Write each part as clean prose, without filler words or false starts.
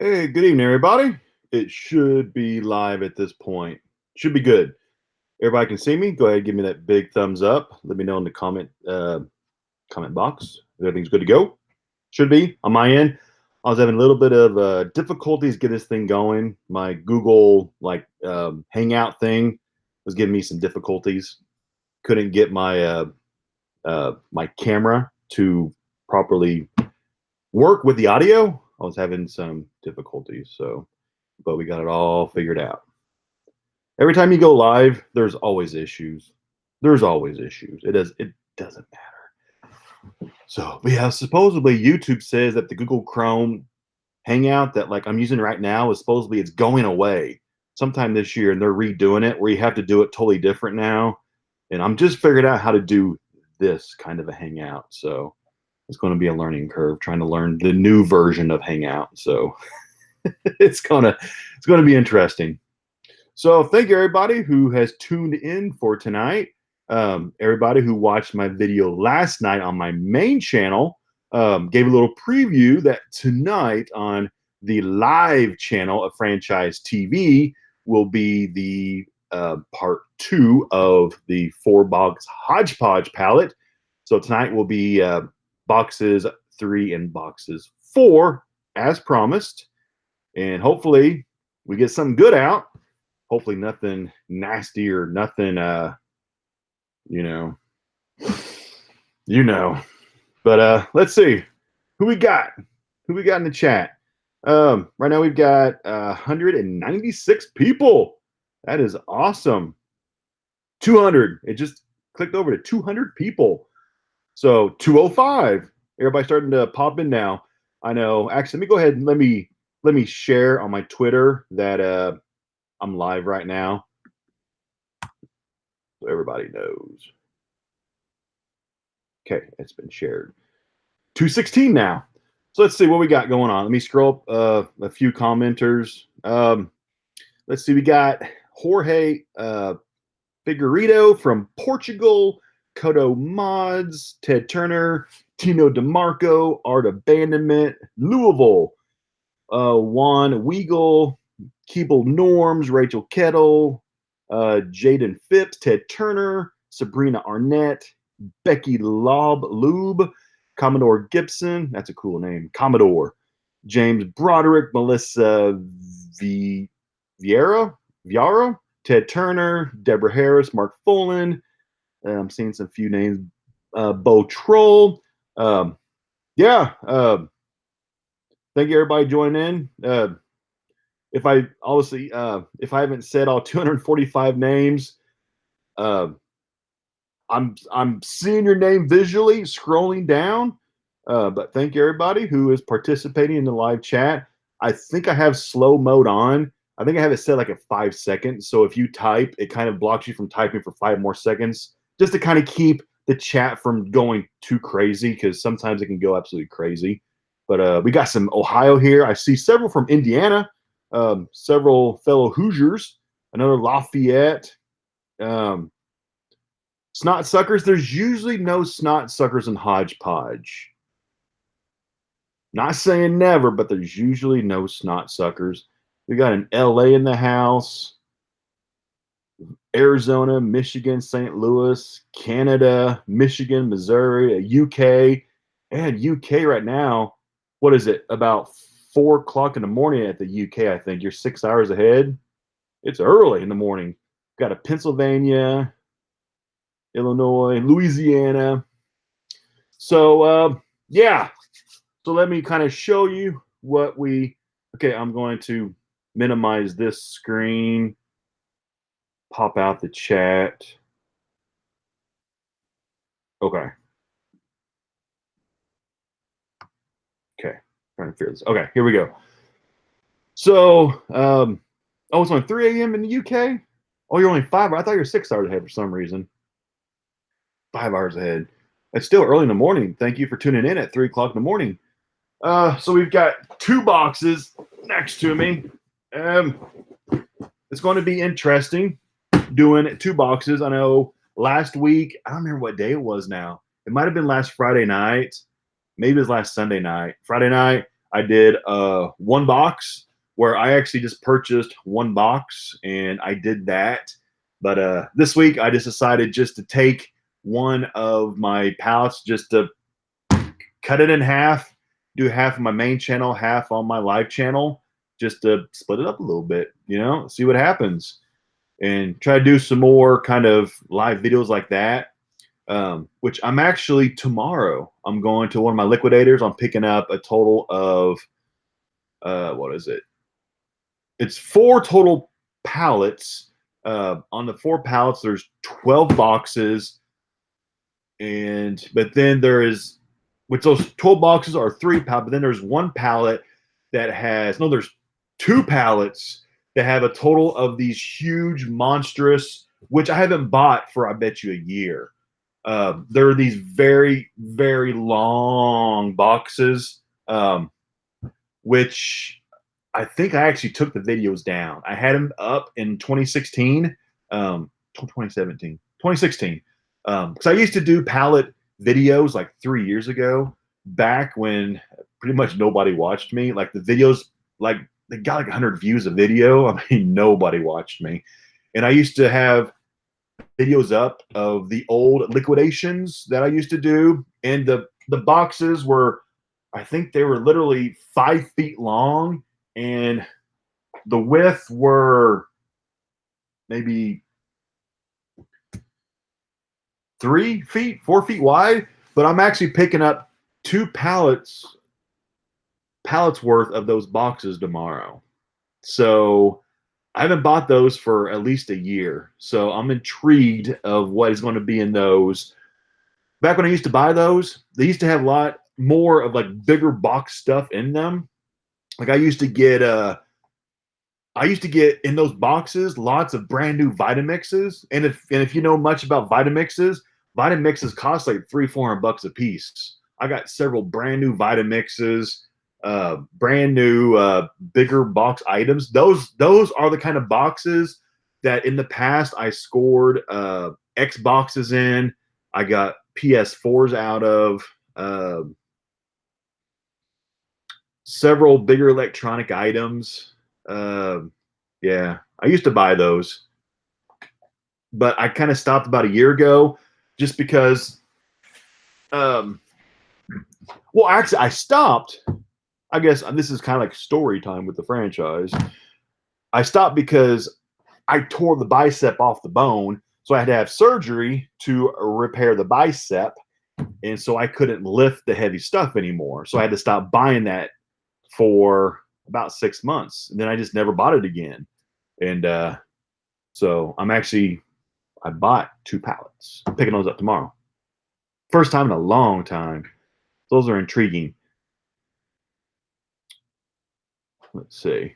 Hey, good evening, everybody. It should be live at this point. Should be good. Everybody can see me. Go ahead, and give me that big thumbs up. Let me know in the comment box if everything's good to go. Should be on my end. I was having a little bit of difficulties getting this thing going. My Google Hangout thing was giving me some difficulties. Couldn't get my camera to properly work with the audio. I was having some difficulties, but we got it all figured out. Every time you go live, there's always issues. There's always issues. It doesn't matter. So, but yeah, supposedly YouTube says that the Google Chrome Hangout that like I'm using right now is supposedly it's going away sometime this year, and they're redoing it where you have to do it totally different now. And I'm just figuring out how to do this kind of a Hangout. So it's going to be a learning curve trying to learn the new version of Hangout. So it's gonna be interesting. So thank you everybody who has tuned in for tonight. Everybody who watched my video last night on my main channel, gave a little preview that tonight on the live channel of Franchise TV will be the part 2 of the 4-box hodgepodge palette. So tonight will be boxes 3 and boxes 4 as promised. And hopefully we get something good out. Hopefully nothing nasty or nothing, you know. But let's see who we got. Who we got in the chat? Right now we've got 196 people. That is awesome. 200. It just clicked over to 200 people. So 205. Everybody starting to pop in now. I know. Actually, let me go ahead and let me share on my Twitter that I'm live right now, so everybody knows. Okay, it's been shared. 216 now. So let's see what we got going on. Let me scroll up a few commenters. Let's see. We got Jorge Figueiredo from Portugal, Kodo Mods, Ted Turner, Tino DeMarco, Art Abandonment, Louisville, Juan Weagle, Keeble Norms, Rachel Kettle, Jaden Phipps, Ted Turner, Sabrina Arnett, Becky Lube, Commodore Gibson, that's a cool name, Commodore, James Broderick, Melissa Vieira, Ted Turner, Deborah Harris, Mark Folan, I'm seeing some few names, Bo Troll, yeah, thank you everybody joining in. If I haven't said all 245 names, I'm seeing your name visually scrolling down. But thank you everybody who is participating in the live chat. I think I have slow mode on. I think I have it set like at 5 seconds. So if you type, it kind of blocks you from typing for 5 more seconds, just to kind of keep the chat from going too crazy, because sometimes it can go absolutely crazy. But we got some Ohio here. I see several from Indiana. Several fellow Hoosiers, another Lafayette, snot suckers. There's usually no snot suckers in hodgepodge. Not saying never, but there's usually no snot suckers. We got an LA in the house, Arizona, Michigan, St. Louis, Canada, Michigan, Missouri, UK, and UK right now. What is it? About 4 o'clock in the morning at the UK, I think. You're 6 hours ahead. It's early in the morning. Got a Pennsylvania, Illinois, Louisiana. So, yeah. So let me kind of show you what we... Okay, I'm going to minimize this screen. Pop out the chat. Okay. Okay. Trying to figure this. Okay, here we go. So, oh, it's only 3 a.m. in the UK? Oh, you're only 5. I thought you were 6 hours ahead for some reason. 5 hours ahead. It's still early in the morning. Thank you for tuning in at 3 o'clock in the morning. So we've got 2 boxes next to me. It's going to be interesting doing 2 boxes. I know last week, I don't remember what day it was now. It might have been last Friday night. Maybe it was last Sunday night. Friday night, I did one box where I actually just purchased one box and I did that. But this week I just decided just to take one of my pallets, just to cut it in half, do half of my main channel, half on my live channel, just to split it up a little bit, you know, see what happens, and try to do some more kind of live videos like that. Which I'm actually tomorrow, I'm going to one of my liquidators. I'm picking up a total of, what is it? It's 4 total pallets. On the 4 pallets, there's 12 boxes. But then there is, which those 12 boxes are 3 pallets, but then there's 1 pallet that has, no, there's 2 pallets that have a total of these huge, monstrous, which I haven't bought for, I bet you, a year. There are these very, very long boxes, which I think I actually took the videos down. I had them up in 2016, 2017, 2016. Because I used to do pallet videos like 3 years ago, back when pretty much nobody watched me. Like the videos, like they got like 100 views a video. I mean, nobody watched me. And I used to have videos up of the old liquidations that I used to do. And the boxes were, I think they were literally 5 feet long, and the width were maybe 3 feet, 4 feet wide. But I'm actually picking up 2 pallets worth of those boxes tomorrow. So I haven't bought those for at least a year. So I'm intrigued of what is going to be in those. Back when I used to buy those, they used to have a lot more of like bigger box stuff in them. Like I used to get in those boxes lots of brand new Vitamixes. And if you know much about Vitamixes cost like $300-400 a piece. I got several brand new Vitamixes, brand new bigger box items. Those are the kind of boxes that in the past I scored Xboxes in. I got PS4s out of, several bigger electronic items. Yeah, I used to buy those, but I kind of stopped about a year ago just because, well, actually I stopped. I guess this is kind of like story time with the franchise. I stopped because I tore the bicep off the bone. So I had to have surgery to repair the bicep. And so I couldn't lift the heavy stuff anymore. So I had to stop buying that for about 6 months. And then I just never bought it again. And so I bought 2 pallets. I'm picking those up tomorrow. First time in a long time. Those are intriguing. Let's see.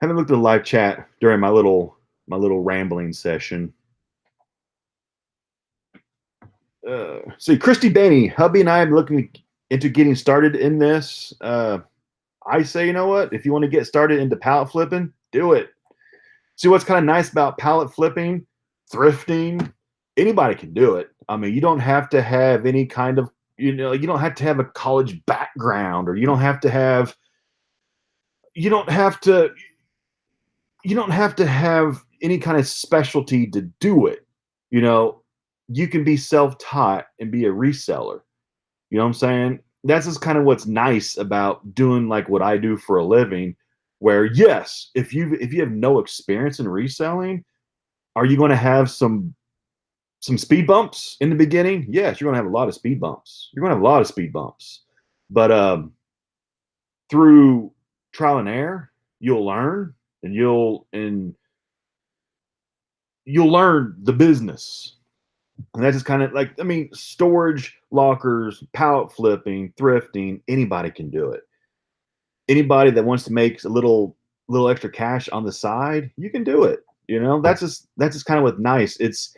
Haven't looked at the live chat during my little rambling session. See, Christy Bainey, hubby and I am looking into getting started in this. I say, you know what? If you want to get started into pallet flipping, do it. See, what's kind of nice about pallet flipping, thrifting, anybody can do it. I mean, you don't have to have any kind of, you don't have to have a college background, or you don't have to have any kind of specialty to do it. You can be self-taught and be a reseller. You know what I'm saying? That's just kind of what's nice about doing like what I do for a living, where yes, if you have no experience in reselling, are you going to have some speed bumps in the beginning? Yes, you're going to have a lot of speed bumps. But through trial and error, you'll learn, and you'll learn the business. And that's just kind of like, I mean, storage, lockers, pallet flipping, thrifting, anybody can do it. Anybody that wants to make a little extra cash on the side, you can do it. That's just kind of what's nice. It's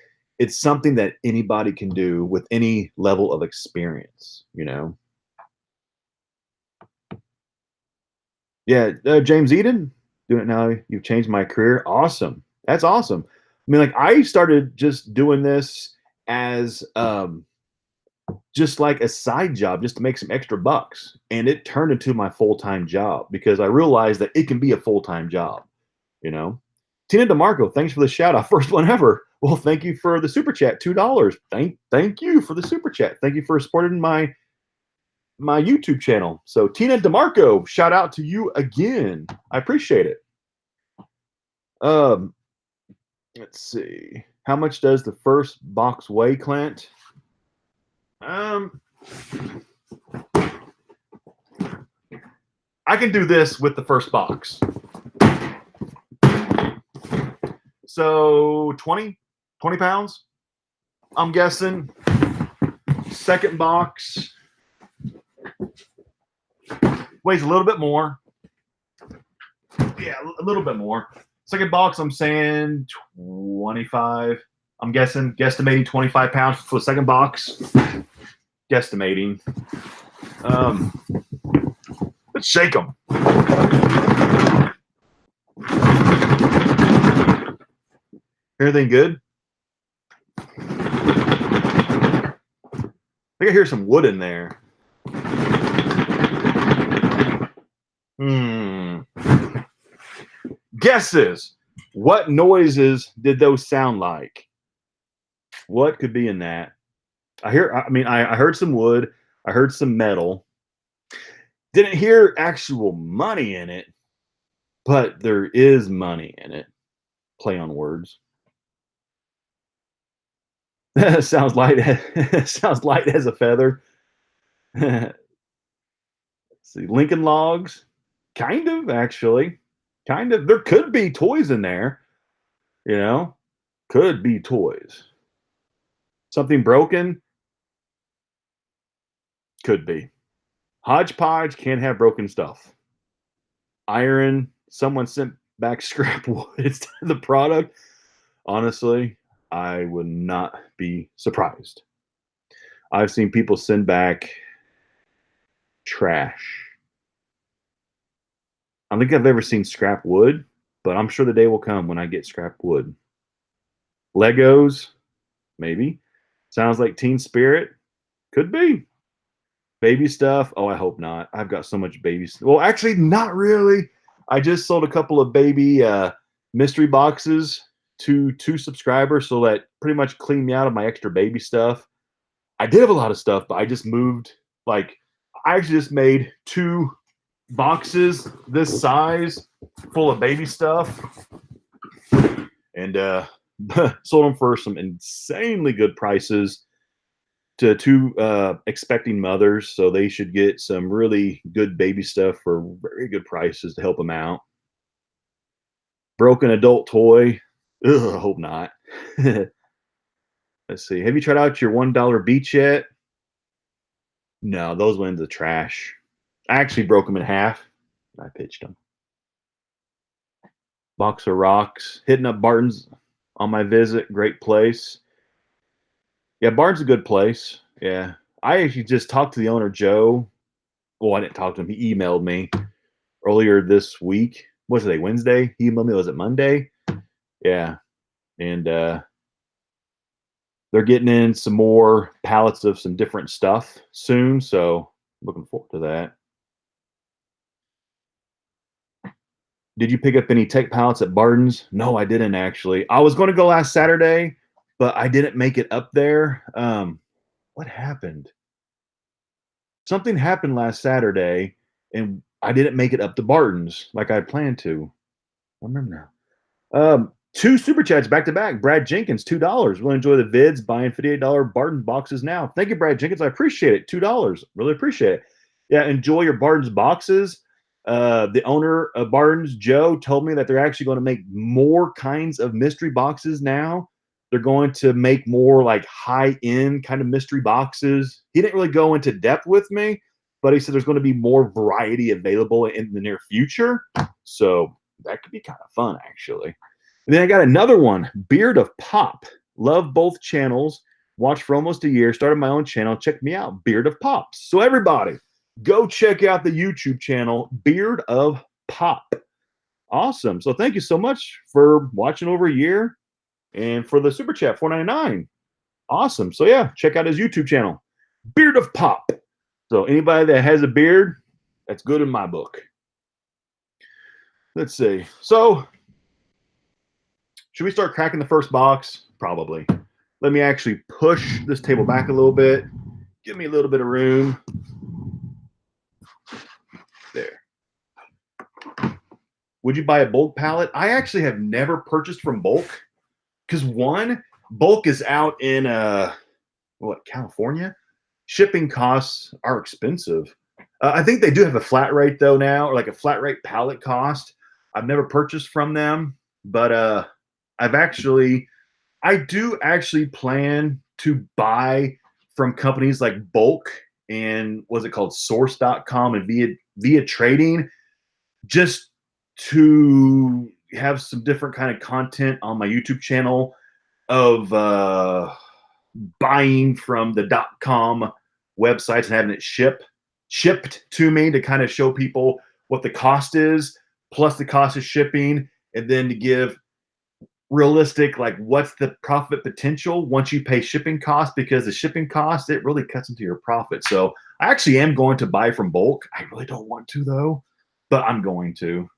something that anybody can do with any level of experience. Yeah, James Eden, doing it now. You've changed my career. Awesome. That's awesome. I mean, like I started just doing this as just like a side job just to make some extra bucks. And it turned into my full-time job because I realized that it can be a full-time job, you know. Tina DeMarco, thanks for the shout out. First one ever. Well, thank you for the super chat, $2. Thank you for the super chat. Thank you for supporting my YouTube channel. So Tina DeMarco, shout out to you again. I appreciate it. Let's see. How much does the first box weigh, Clint? I can do this with the first box. So 20 pounds, I'm guessing. Second box weighs a little bit more. Yeah, a little bit more. Second box, I'm saying 25. I'm guesstimating 25 pounds for the second box. Guesstimating. Let's shake them. Everything good? I think I hear some wood in there. Guesses. What noises did those sound like? What could be in that? I heard some wood. I heard some metal. Didn't hear actual money in it, but there is money in it. Play on words. Sounds light. Sounds light as a feather. Let's see, Lincoln Logs. Kind of, actually. Kind of. There could be toys in there. You know, could be toys. Something broken. Could be. Hodgepodge can't have broken stuff. Iron. Someone sent back scrap wood instead of the product. Honestly, I would not be surprised. I've seen people send back trash. I don't think I've ever seen scrap wood, but I'm sure the day will come when I get scrap wood. Legos, maybe. Sounds like Teen Spirit. Could be. Baby stuff. Oh, I hope not. I've got so much baby stuff. Well, actually, not really. I just sold a couple of baby mystery boxes to 2 subscribers, so that pretty much cleaned me out of my extra baby stuff. I did have a lot of stuff, but I just moved. Like, I actually just made 2 boxes this size full of baby stuff, and sold them for some insanely good prices to 2 expecting mothers, so they should get some really good baby stuff for very good prices to help them out. Broken adult toy. Ugh, I hope not. Let's see. Have you tried out your $1 beach yet? No, those went into the trash. I actually broke them in half. I pitched them. Box of rocks. Hitting up Barton's on my visit. Great place. Yeah, Barton's a good place. Yeah. I actually just talked to the owner, Joe. Well, I didn't talk to him. He emailed me earlier this week. What was it, Wednesday? He emailed me. Was it Monday? Yeah. And they're getting in some more pallets of some different stuff soon. So looking forward to that. Did you pick up any tech pallets at Barton's? No, I didn't actually. I was going to go last Saturday, but I didn't make it up there. What happened? Something happened last Saturday, and I didn't make it up to Barton's like I planned to. I remember now. 2 super chats back to back. Brad Jenkins, $2. Really enjoy the vids. Buying $58 Barton boxes now. Thank you, Brad Jenkins. I appreciate it. $2. Really appreciate it. Yeah, enjoy your Barton's boxes. The owner of Barton's, Joe, told me that they're actually going to make more kinds of mystery boxes now. They're going to make more like high-end kind of mystery boxes. He didn't really go into depth with me, but he said there's going to be more variety available in the near future. So that could be kind of fun, actually. And then I got another one, Beard of Pop. Love both channels. Watched for almost a year. Started my own channel. Check me out, Beard of Pops. So everybody, go check out the YouTube channel, Beard of Pop. Awesome. So thank you so much for watching over a year and for the super chat, $4.99. Awesome. So yeah, check out his YouTube channel. Beard of Pop. So anybody that has a beard, that's good in my book. Let's see. So should we start cracking the first box? Probably. Let me actually push this table back a little bit. Give me a little bit of room. There. Would you buy a bulk pallet? I actually have never purchased from bulk because one, bulk is out in California? Shipping costs are expensive. I think they do have a flat rate though now, or like a flat rate pallet cost. I've never purchased from them, but I do actually plan to buy from companies like Bulk and what's it called, Source.com and via trading, just to have some different kind of content on my YouTube channel of buying from the .com websites and having it shipped to me to kind of show people what the cost is, plus the cost of shipping, and then to give realistic, like what's the profit potential once you pay shipping costs, because the shipping cost, it really cuts into your profit. So I actually am going to buy from bulk. I really don't want to though, but I'm going to.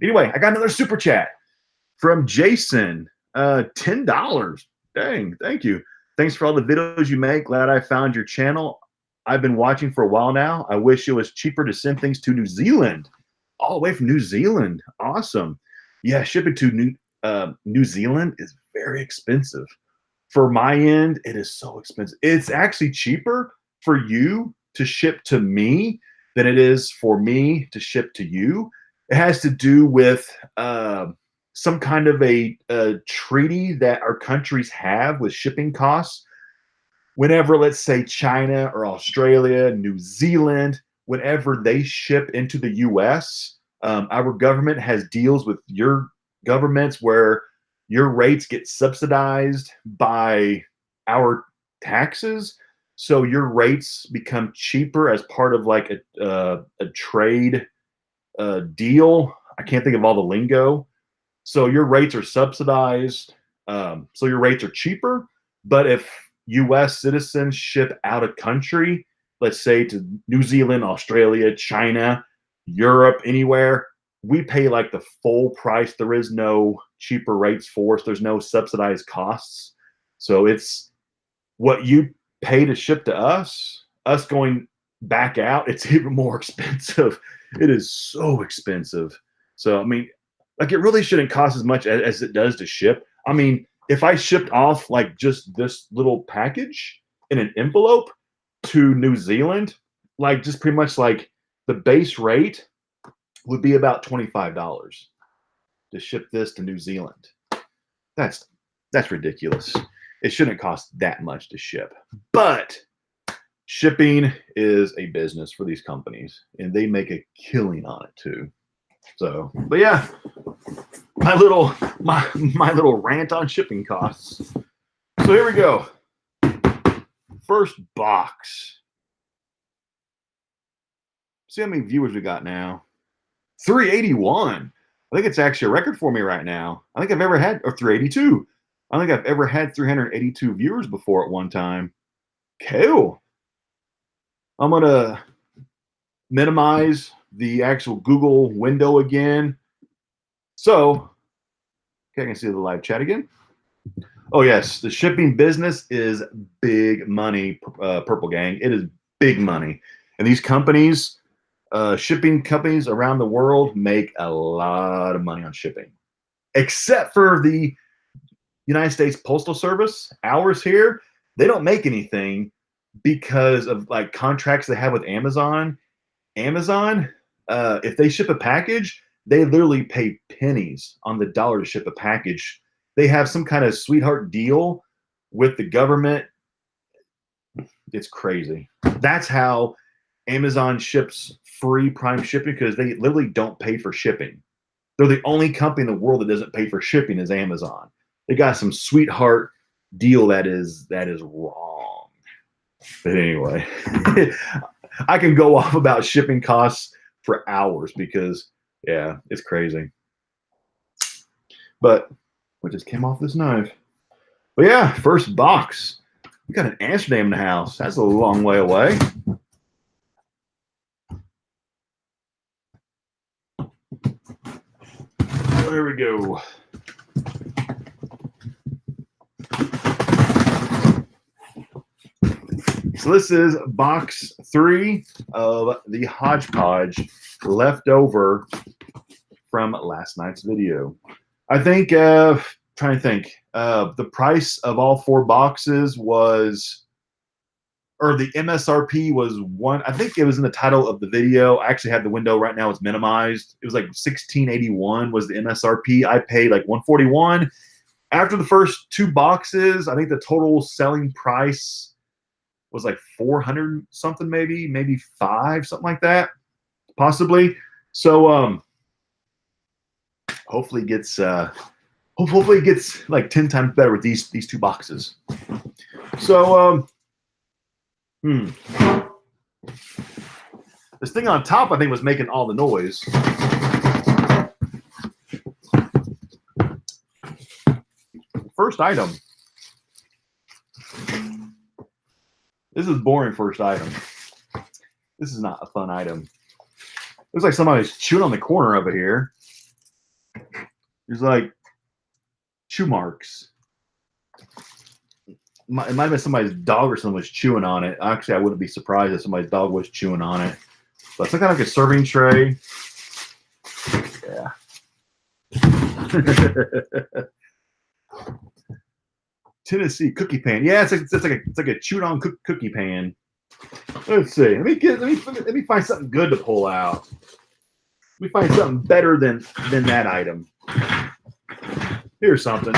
Anyway, I got another super chat from Jason, $10. Dang, thank you. Thanks for all the videos you make. Glad I found your channel. I've been watching for a while now. I wish it was cheaper to send things to New Zealand. All the way from New Zealand. Awesome. Yeah, shipping to New Zealand is very expensive. For my end, it is so expensive. It's actually cheaper for you to ship to me than it is for me to ship to you. It has to do with some kind of a treaty that our countries have with shipping costs. Whenever, let's say, China or Australia, New Zealand, whenever they ship into the US, our government has deals with your governments where your rates get subsidized by our taxes. So your rates become cheaper as part of like a trade deal. I can't think of all the lingo. So your rates are subsidized. So your rates are cheaper. But if US citizens ship out of country, let's say to New Zealand, Australia, China, Europe, anywhere, we pay like the full price. There is no cheaper rates for us. There's no subsidized costs. So it's what you pay to ship to us going back out, it's even more expensive. It is so expensive. So, I mean, like it really shouldn't cost as much as it does to ship. I mean, if I shipped off like just this little package in an envelope to New Zealand, like just pretty much like the base rate would be about $25 to ship this to New Zealand. That's ridiculous. It shouldn't cost that much to ship. But shipping is a business for these companies, and they make a killing on it too. So, but yeah, my little rant on shipping costs. So here we go. First box. See how many viewers we got now. 381. I think it's actually a record for me right now. I think I've ever had, or 382. I think I've ever had 382 viewers before at one time. Cool. I'm going to minimize the actual Google window again. So, okay, I can see the live chat again. Oh, yes. The shipping business is big money, Purple Gang. It is big money. And these companies, shipping companies around the world make a lot of money on shipping. Except for the United States Postal Service. Ours here, they don't make anything because of like contracts they have with Amazon. Amazon, if they ship a package, they literally pay pennies on the dollar to ship a package. They have some kind of sweetheart deal with the government. It's crazy. That's how Amazon ships free Prime shipping, because they literally don't pay for shipping. They're the only company in the world that doesn't pay for shipping is Amazon. They got some sweetheart deal that is wrong. But anyway, I can go off about shipping costs for hours because, yeah, it's crazy. But we just came off this knife. But yeah, first box. We got an Amsterdam in the house. That's a long way away. There we go. So this is box 3 of the hodgepodge left over from last night's video. I think, trying to think, the price of all 4 boxes was, or the MSRP was one, I think it was in the title of the video. I actually have the window right now, it's minimized. It was like $16.81 was the MSRP. I paid like $141. After the first 2 boxes, I think the total selling price was like 400 something, maybe 5, something like that, possibly. So hopefully it gets hopefully it gets like 10 times better with these 2 boxes. So this thing on top, I think, was making all the noise. First item. This is boring first item. This is not a fun item. Looks like somebody's chewing on the corner of it here. There's like chew marks. It might have been somebody's dog or someone was chewing on it. Actually, I wouldn't be surprised if somebody's dog was chewing on it. But it's kind of like a serving tray. Yeah. Tennessee cookie pan. Yeah, it's like a chewed on cookie pan. Let's see. Let me find something good to pull out. Let me find something better than that item. Here's something.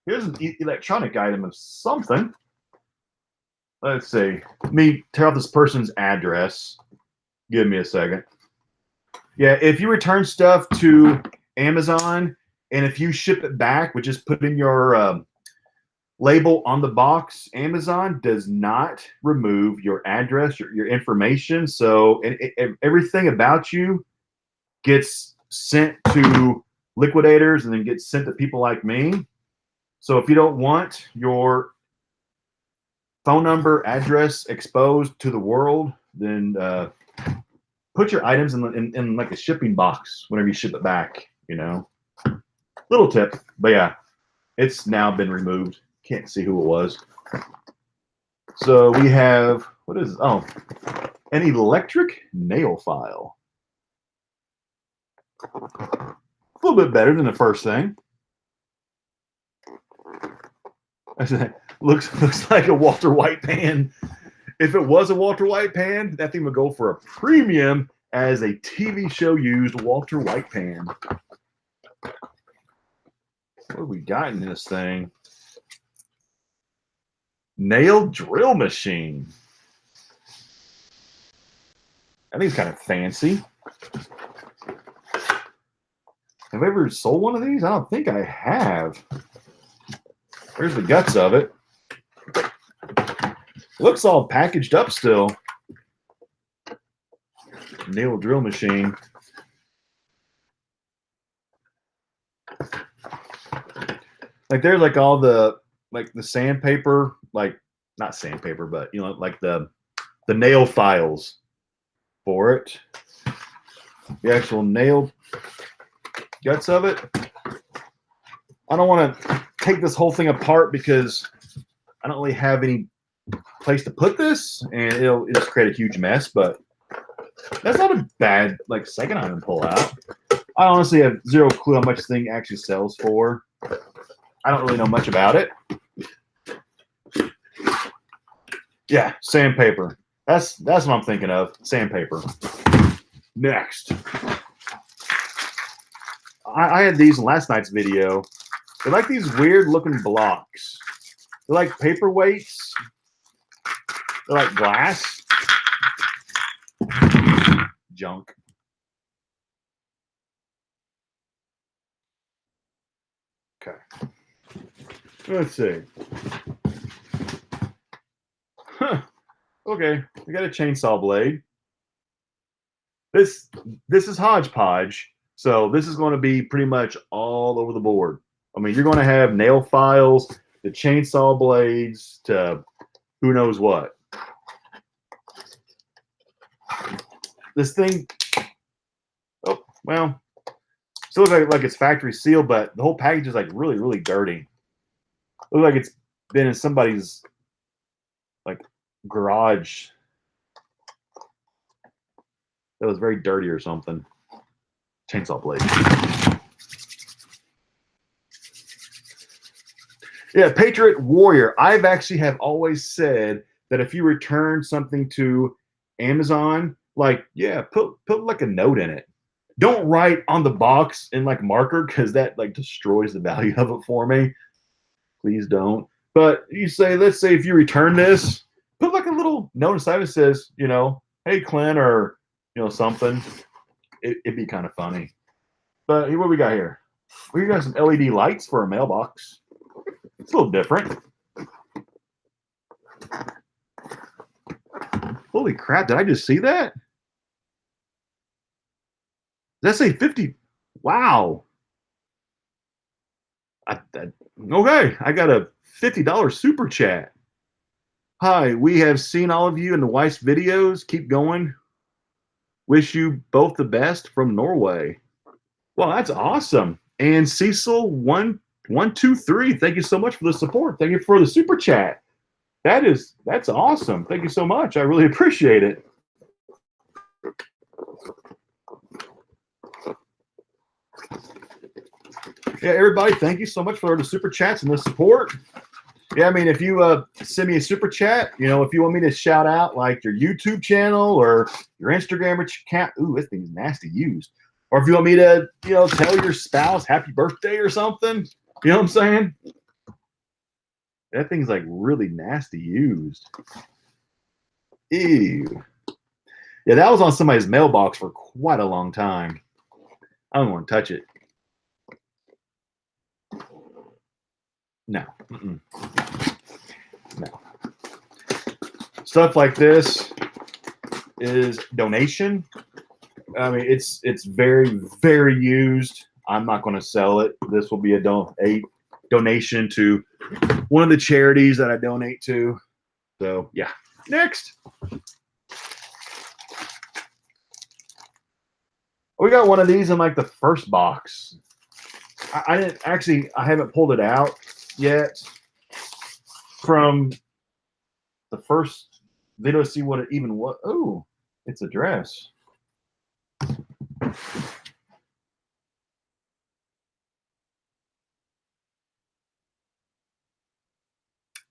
Here's an electronic item of something. Let's see. Let me tear off this person's address. Give me a second. Yeah, if you return stuff to Amazon and if you ship it back, which is put in your label on the box, Amazon does not remove your address, your information. So everything about you gets sent to liquidators and then gets sent to people like me. So if you don't want your phone number, address exposed to the world, then put your items in like a shipping box whenever you ship it back, you know. Little tip, but yeah, it's now been removed. Can't see who it was. So we have, what is, oh, an electric nail file. A little bit better than the first thing. Looks like a Walter White pan. If it was a Walter White pan, that thing would go for a premium as a TV show used Walter White pan. What have we got in this thing? Nail drill machine. I think it's kind of fancy. Have I ever sold one of these? I don't think I have. Where's the guts of it? Looks all packaged up still. Nail drill machine. Like there's like all the sandpaper, like not sandpaper, but you know, like the nail files for it. The actual nail guts of it. I don't want to take this whole thing apart because I don't really have any place to put this, and it'll just create a huge mess. But that's not a bad like second item to pull out. I honestly have zero clue how much this thing actually sells for. I don't really know much about it. Yeah, sandpaper. That's what I'm thinking of. Sandpaper. Next. I had these in last night's video. They're like these weird looking blocks. They're like paperweights. They're like glass. Junk. Okay. Let's see. Huh. Okay, we got a chainsaw blade. This is hodgepodge, so this is going to be pretty much all over the board. I mean, you're going to have nail files, the chainsaw blades, to who knows what. This thing, oh, well, still looks like it's factory sealed, but the whole package is like really, really dirty. Looks like it's been in somebody's like garage that was very dirty or something. Chainsaw blade. Yeah, Patriot Warrior. I've actually have always said that if you return something to Amazon, like, yeah, put like a note in it. Don't write on the box in like marker, because that like destroys the value of it for me. Please don't. But you say, let's say if you return this, put like a little note inside that says, you know, hey Clint, or you know, something. It'd be kind of funny. But what we got here? We got some LED lights for a mailbox. It's a little different. Holy crap, did I just see that? Did that say 50? Wow. Okay, I got a $50 super chat. Hi, we have seen all of you in the Weiss videos. Keep going. Wish you both the best from Norway. Well, that's awesome. And Cecil 1123, thank you so much for the support. Thank you for the super chat. That's awesome. Thank you so much. I really appreciate it. Yeah, everybody, thank you so much for the super chats and the support. Yeah, I mean, if you send me a super chat, you know, if you want me to shout out like your YouTube channel or your Instagram account, ooh, this thing's nasty used. Or if you want me to, you know, tell your spouse happy birthday or something, you know what I'm saying? That thing's like really nasty used. Ew. Yeah, that was on somebody's mailbox for quite a long time. I don't want to touch it. No. Mm-mm. No. Stuff like this is donation. I mean, it's very, very used. I'm not going to sell it. This will be a donation to one of the charities that I donate to. So, yeah. Next. We got one of these in like the first box. I didn't actually, I haven't pulled it out yet from the first video to see what it even was. Oh, it's a dress.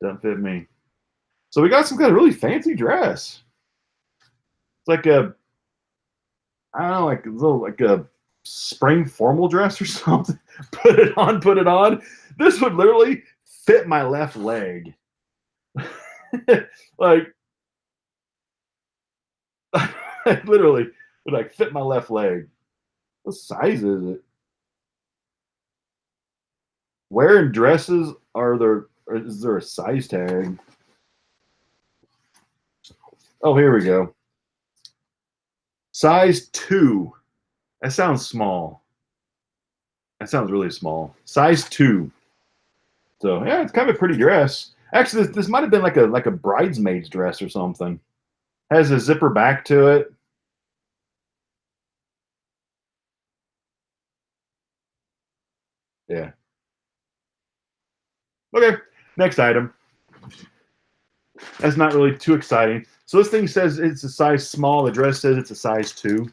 Doesn't fit me. So we got some kind of really fancy dress. It's like a, I don't know, like a little, like a spring formal dress or something. Put it on, put it on. This would literally fit my left leg. Like, literally would like fit my left leg. What size is it? Wearing dresses, is there a size tag? Oh, here we go. Size 2. That sounds small. That sounds really small. Size 2. So yeah, it's kind of a pretty dress. Actually, this might have been like a bridesmaid's dress or something. Has a zipper back to it. Yeah. Okay, next item. That's not really too exciting. So this thing says it's a size small. The dress says it's a size 2.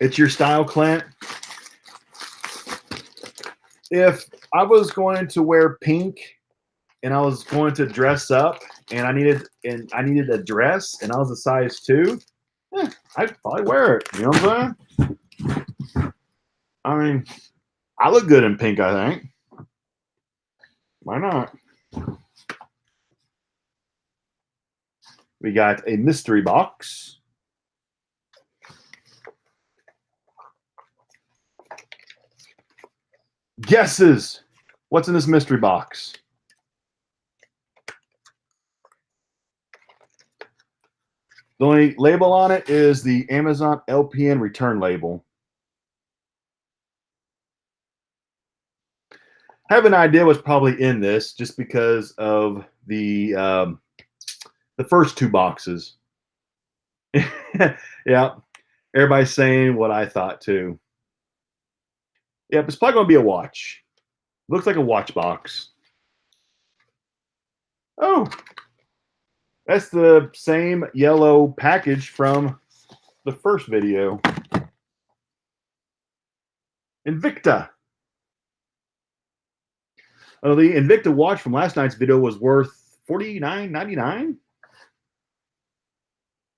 It's your style, Clint. If I was going to wear pink and I was going to dress up and I needed a dress and I was a size 2, I'd probably wear it. You know what I'm saying? I mean, I look good in pink, I think. Why not? We got a mystery box. Guesses. What's in this mystery box? The only label on it is the Amazon LPN return label. I have an idea what's probably in this just because of the The first two boxes. Yeah. Everybody's saying what I thought too. Yep, it's probably going to be a watch. Looks like a watch box. Oh, that's the same yellow package from the first video. Invicta. Oh, the Invicta Watch from last night's video was worth $49.99.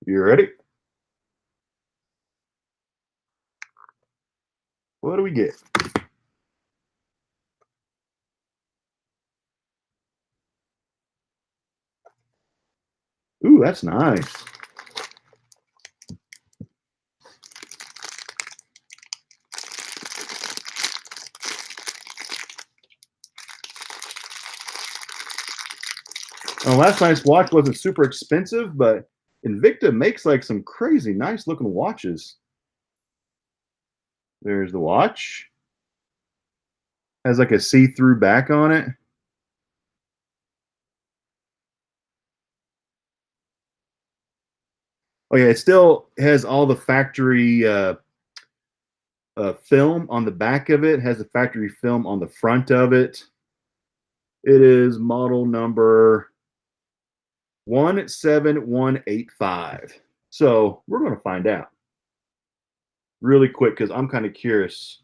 You ready? What do we get? Ooh, that's nice. Last night's watch wasn't super expensive, but Invicta makes like some crazy nice looking watches. There's the watch. Has like a see-through back on it. Oh yeah, it still has all the factory film on the back of it. Has the factory film on the front of it. It is model number 17185. So we're going to find out really quick because I'm kind of curious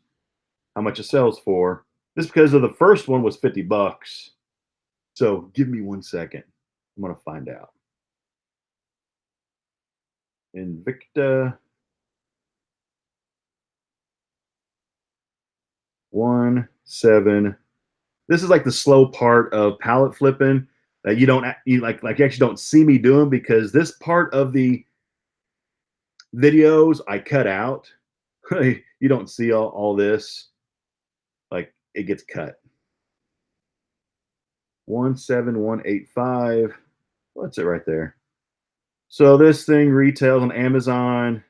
how much it sells for. Just because of the first one was 50 bucks. So give me 1 second. I'm going to find out. Invicta 17. This is like the slow part of pallet flipping that you actually don't see me doing, because this part of the videos I cut out. You don't see all this. Like, it gets cut. 17185. What's it right there? So this thing retails on Amazon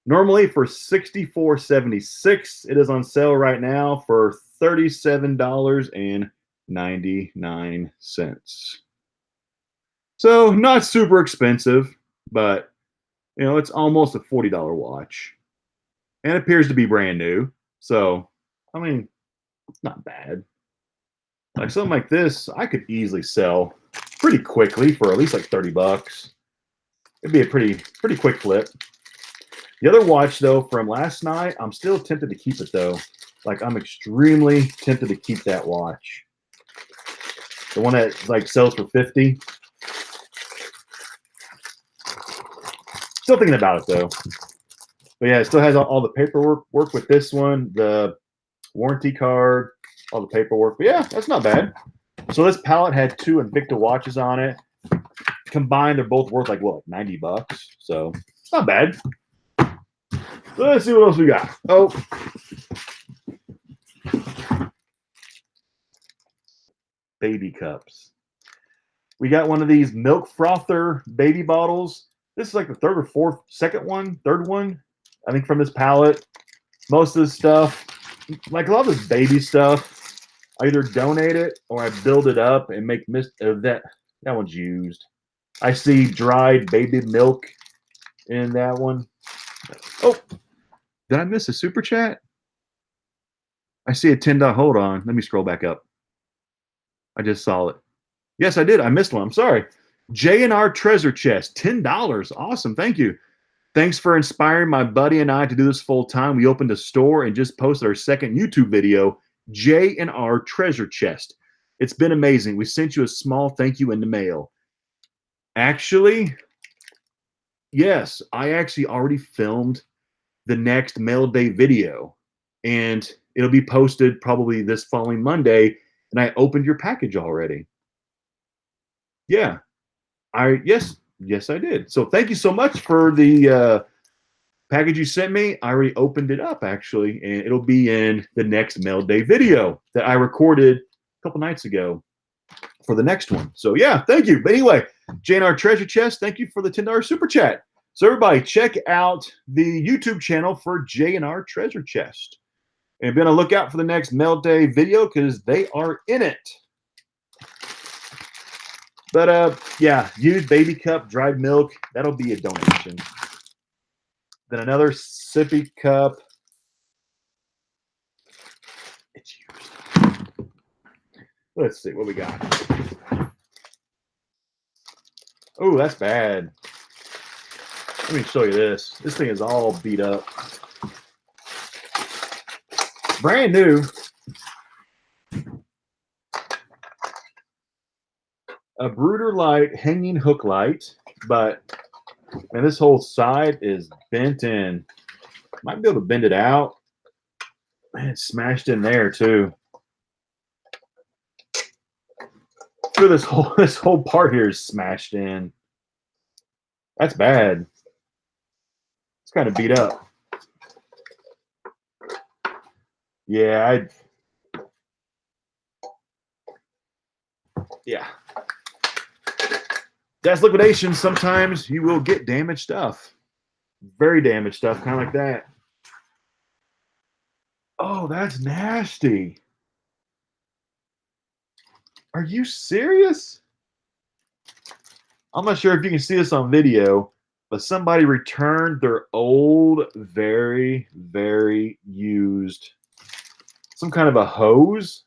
normally for $64.76. It is on sale right now for $37.99. So not super expensive, but you know, it's almost a $40 watch. And it appears to be brand new. So, I mean, it's not bad. Like something like this, I could easily sell pretty quickly for at least like 30 bucks. It'd be a pretty quick flip. The other watch, though, from last night, I'm still tempted to keep it, though. Like, I'm extremely tempted to keep that watch. The one that, like, sells for 50. Still thinking about it, though. But, yeah, it still has all the paperwork with this one, the warranty card, all the paperwork. But, yeah, that's not bad. So this pallet had 2 Invicta watches on it. Combined, they're both worth, like, what, like 90 bucks? So, it's not bad. So let's see what else we got. Oh, baby cups. We got one of these milk frother baby bottles. This is like the third or third one, I think, from this pallet. Most of this stuff, like a lot of this baby stuff, I either donate it or I build it up and make that one's used. I see dried baby milk in that one. Oh, did I miss a super chat? I see a $10. Hold on. Let me scroll back up. I just saw it. Yes, I did. I missed one. I'm sorry. J&R Treasure Chest, $10. Awesome. Thank you. Thanks for inspiring my buddy and I to do this full time. We opened a store and just posted our second YouTube video, J&R Treasure Chest. It's been amazing. We sent you a small thank you in the mail. Actually, yes, I actually already filmed the next mail day video, and it'll be posted probably this following Monday. And I opened your package already. Yeah, yes, I did. So thank you so much for the package you sent me. I already opened it up, actually, and it'll be in the next mail day video that I recorded a couple nights ago for the next one. So yeah, thank you. But anyway, J&R Treasure Chest, thank you for the $10 super chat. So everybody, check out the YouTube channel for J&R Treasure Chest. And be on the lookout for the next mail day video because they are in it. But yeah, used baby cup, dried milk, that'll be a donation. Then another sippy cup. It's used. Let's see what we got. Oh, that's bad. Let me show you this. This thing is all beat up. Brand new. A Brooder light, hanging hook light, but man, this whole side is bent in. Might be able to bend it out. Man, it's smashed in there too. Sure, this whole part here is smashed in. That's bad. It's kind of beat up. Yeah, yeah. That's liquidation. Sometimes you will get damaged stuff. Very damaged stuff, kind of like that. Oh, that's nasty. Are you serious? I'm not sure if you can see this on video, but somebody returned their old, very, very used, some kind of a hose.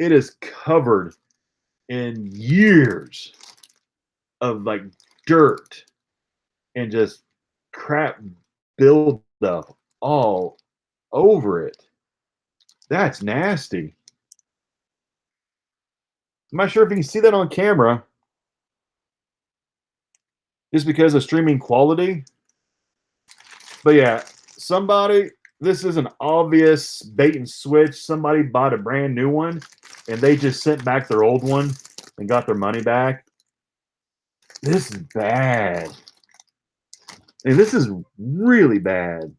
It is covered in years of like dirt and just crap build up all over it. That's nasty. I'm not sure if you can see that on camera. Just because of streaming quality. But yeah, somebody, this is an obvious bait and switch. Somebody bought a brand new one and they just sent back their old one and got their money back. This is bad. And this is really bad.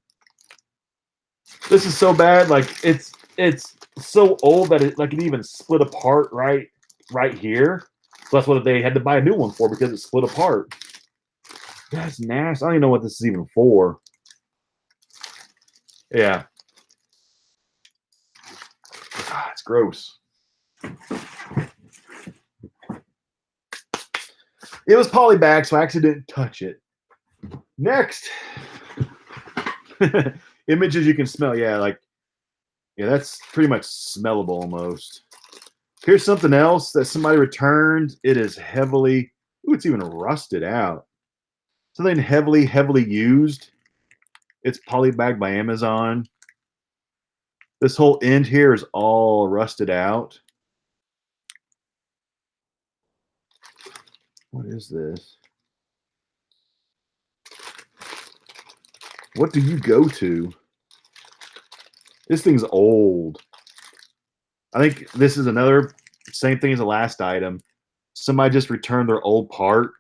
This is so bad, like it's so old that it even split apart right here. So that's what they had to buy a new one for, because it split apart. That's nasty. I don't even know what this is even for. Yeah. Ah, it's gross. It was polybag, so I actually didn't touch it. Next. Images you can smell. Yeah, that's pretty much smellable almost. Here's something else that somebody returned. It is heavily, it's even rusted out. Something heavily used. It's polybagged by Amazon. This whole end here is all rusted out. What is this? What do you go to? This thing's old. I think this is another same thing as the last item. Somebody just returned their old part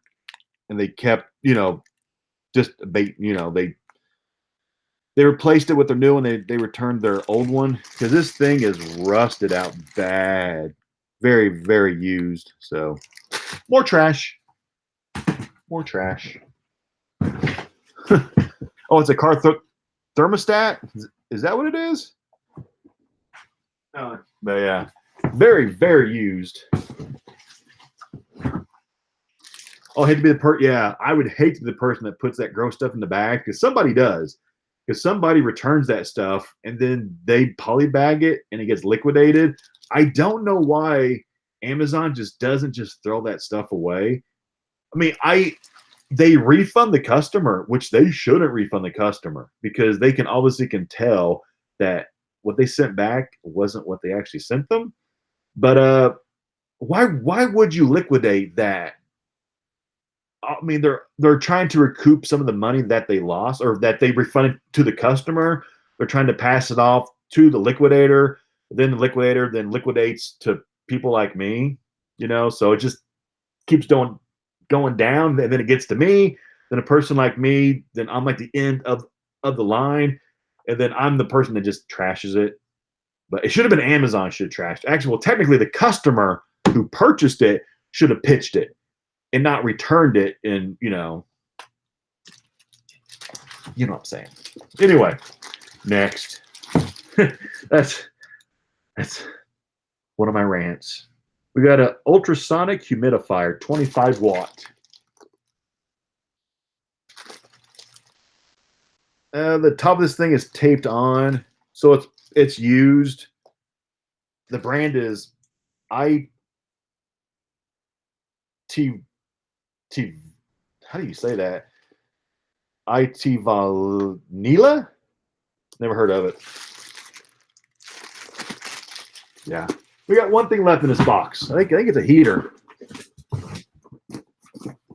and they kept, just they replaced it with their new one. They returned their old one because this thing is rusted out bad. Very, very used. So more trash. More trash. Oh, it's a car thermostat? Is that what it is? No. But yeah, very, very used. Oh, I hate to be the yeah, I would hate to be the person that puts that gross stuff in the bag, because somebody does. Because somebody returns that stuff and then they polybag it and it gets liquidated. I don't know why Amazon just doesn't just throw that stuff away. I mean, they refund the customer, which they shouldn't refund the customer, because they can obviously tell that what they sent back wasn't what they actually sent them. But why would you liquidate that? I mean, they're trying to recoup some of the money that they lost or that they refunded to the customer. They're trying to pass it off to the liquidator. Then the liquidator then liquidates to people like me, so it just keeps going down, and then it gets to me. Then a person like me, then I'm like the end of the line, and then I'm the person that just trashes it. But it should have been Amazon should have trashed. Actually, well, technically the customer who purchased it should have pitched it and not returned it. And you know what I'm saying. Anyway, next. that's one of my rants. We got an Ultrasonic Humidifier, 25 watt. The top of this thing is taped on, so it's used. The brand is how do you say that? Vanilla? Never heard of it. Yeah. We got one thing left in this box. I think it's a heater.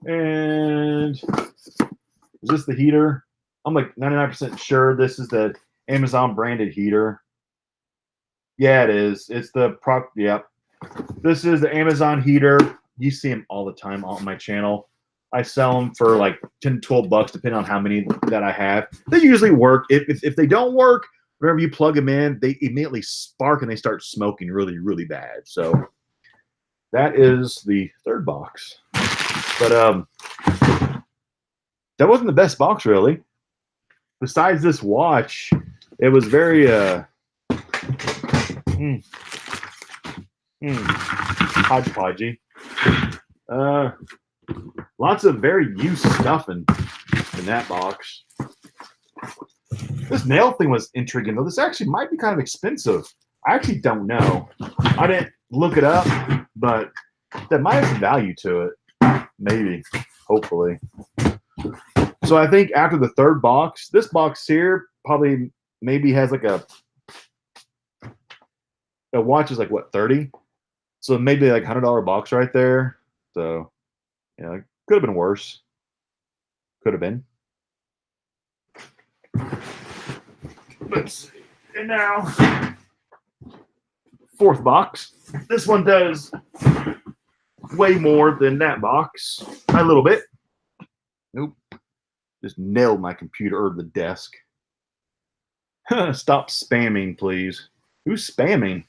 And is this the heater? I'm like 99% sure this is the Amazon branded heater. Yeah, it is. It's the yep. This is the Amazon heater. You see them all the time on my channel. I sell them for like 10 to 12 bucks, depending on how many that I have. They usually work. If they don't work, whenever you plug them in, they immediately spark and they start smoking really, really bad. So that is the third box. But that wasn't the best box, really. Besides this watch, it was very hodgepodgey. Lots of very used stuff in that box. This nail thing was intriguing, though. This actually might be kind of expensive. I actually don't know. I didn't look it up, but that might have some value to it. Maybe. Hopefully. So I think after the third box, this box here probably maybe has like a watch is like what, 30? So maybe like $100 box right there. So yeah, it could have been worse. Could have been. Let's see. And now, fourth box. This one does way more than that box. A little bit. Nope. Just nailed my computer or the desk. Stop spamming, please. Who's spamming?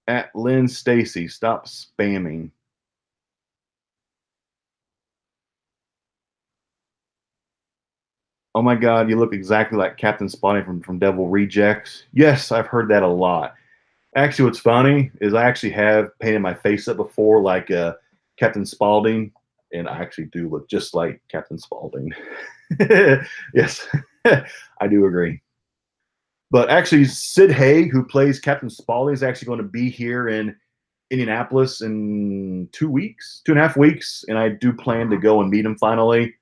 At Lynn Stacy. Stop spamming. Oh my God, you look exactly like Captain Spaulding from Devil Rejects. Yes, I've heard that a lot. Actually, what's funny is I actually have painted my face up before like Captain Spaulding, and I actually do look just like Captain Spaulding. Yes, I do agree. But actually, Sid Haig, who plays Captain Spaulding, is actually going to be here in Indianapolis in 2 weeks, 2.5 weeks, and I do plan to go and meet him finally.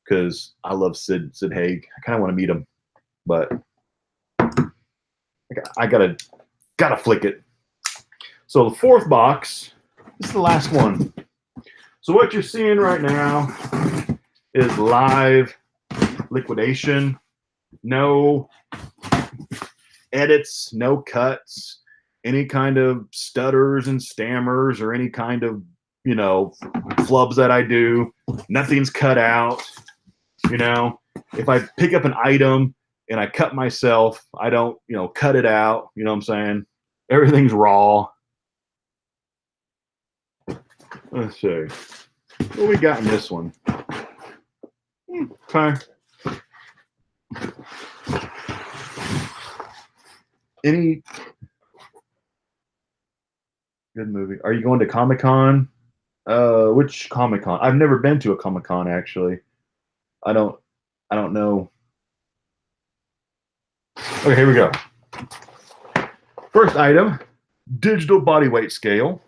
Because I love Sid Haig. I kind of want to meet him, but I gotta flick it. So the fourth box, this is the last one. So what you're seeing right now is live liquidation. No edits, no cuts, any kind of stutters and stammers or any kind of, you know, flubs that I do. Nothing's cut out. You know, if I pick up an item and I cut myself, I don't, you know, cut it out. You know what I'm saying? Everything's raw. Let's see. What we got in this one? Okay. Any good movie? Are you going to Comic-Con? Which Comic-Con? I've never been to a Comic-Con, actually. I don't know. Okay, here we go. First item, digital body weight scale.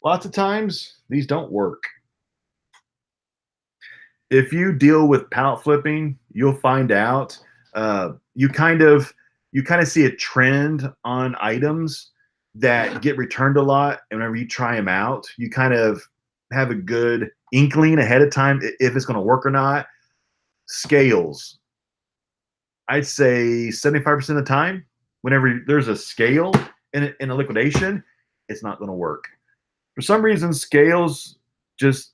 Lots of times, these don't work. If you deal with pallet flipping, you'll find out you kind of see a trend on items that get returned a lot, and whenever you try them out, you kind of have a good inkling ahead of time if it's going to work or not. Scales, I'd say 75% of the time, whenever there's a scale in a liquidation, it's not going to work. For some reason, scales just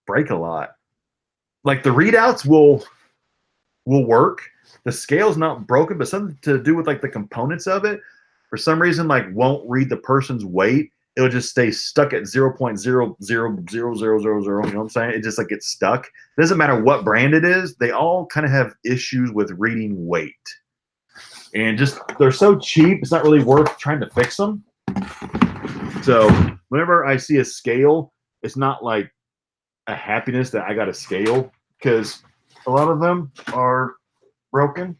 break a lot. Like the readouts will work. The scale's not broken, but something to do with like the components of it, for some reason, like won't read the person's weight. It'll just stay stuck at 0.0000000. You know what I'm saying? It just like gets stuck. It doesn't matter what brand it is. They all kind of have issues with reading weight. And just, they're so cheap, it's not really worth trying to fix them. So whenever I see a scale, it's not like a happiness that I got a scale, because a lot of them are broken.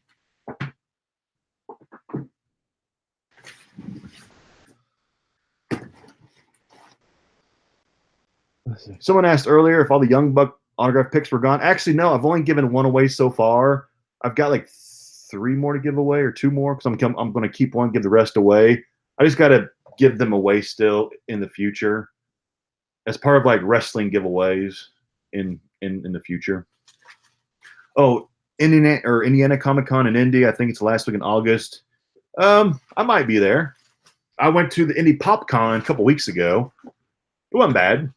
Someone asked earlier if all the Young Buck autograph picks were gone. Actually, no, I've only given one away so far. I've got like 3 more to give away, or 2 more, because I'm going to keep one, give the rest away. I just got to give them away still in the future as part of like wrestling giveaways in the future. Oh, Indiana Comic Con in Indy. I think it's last week in August. I might be there. I went to the Indy Pop Con a couple weeks ago. It wasn't bad.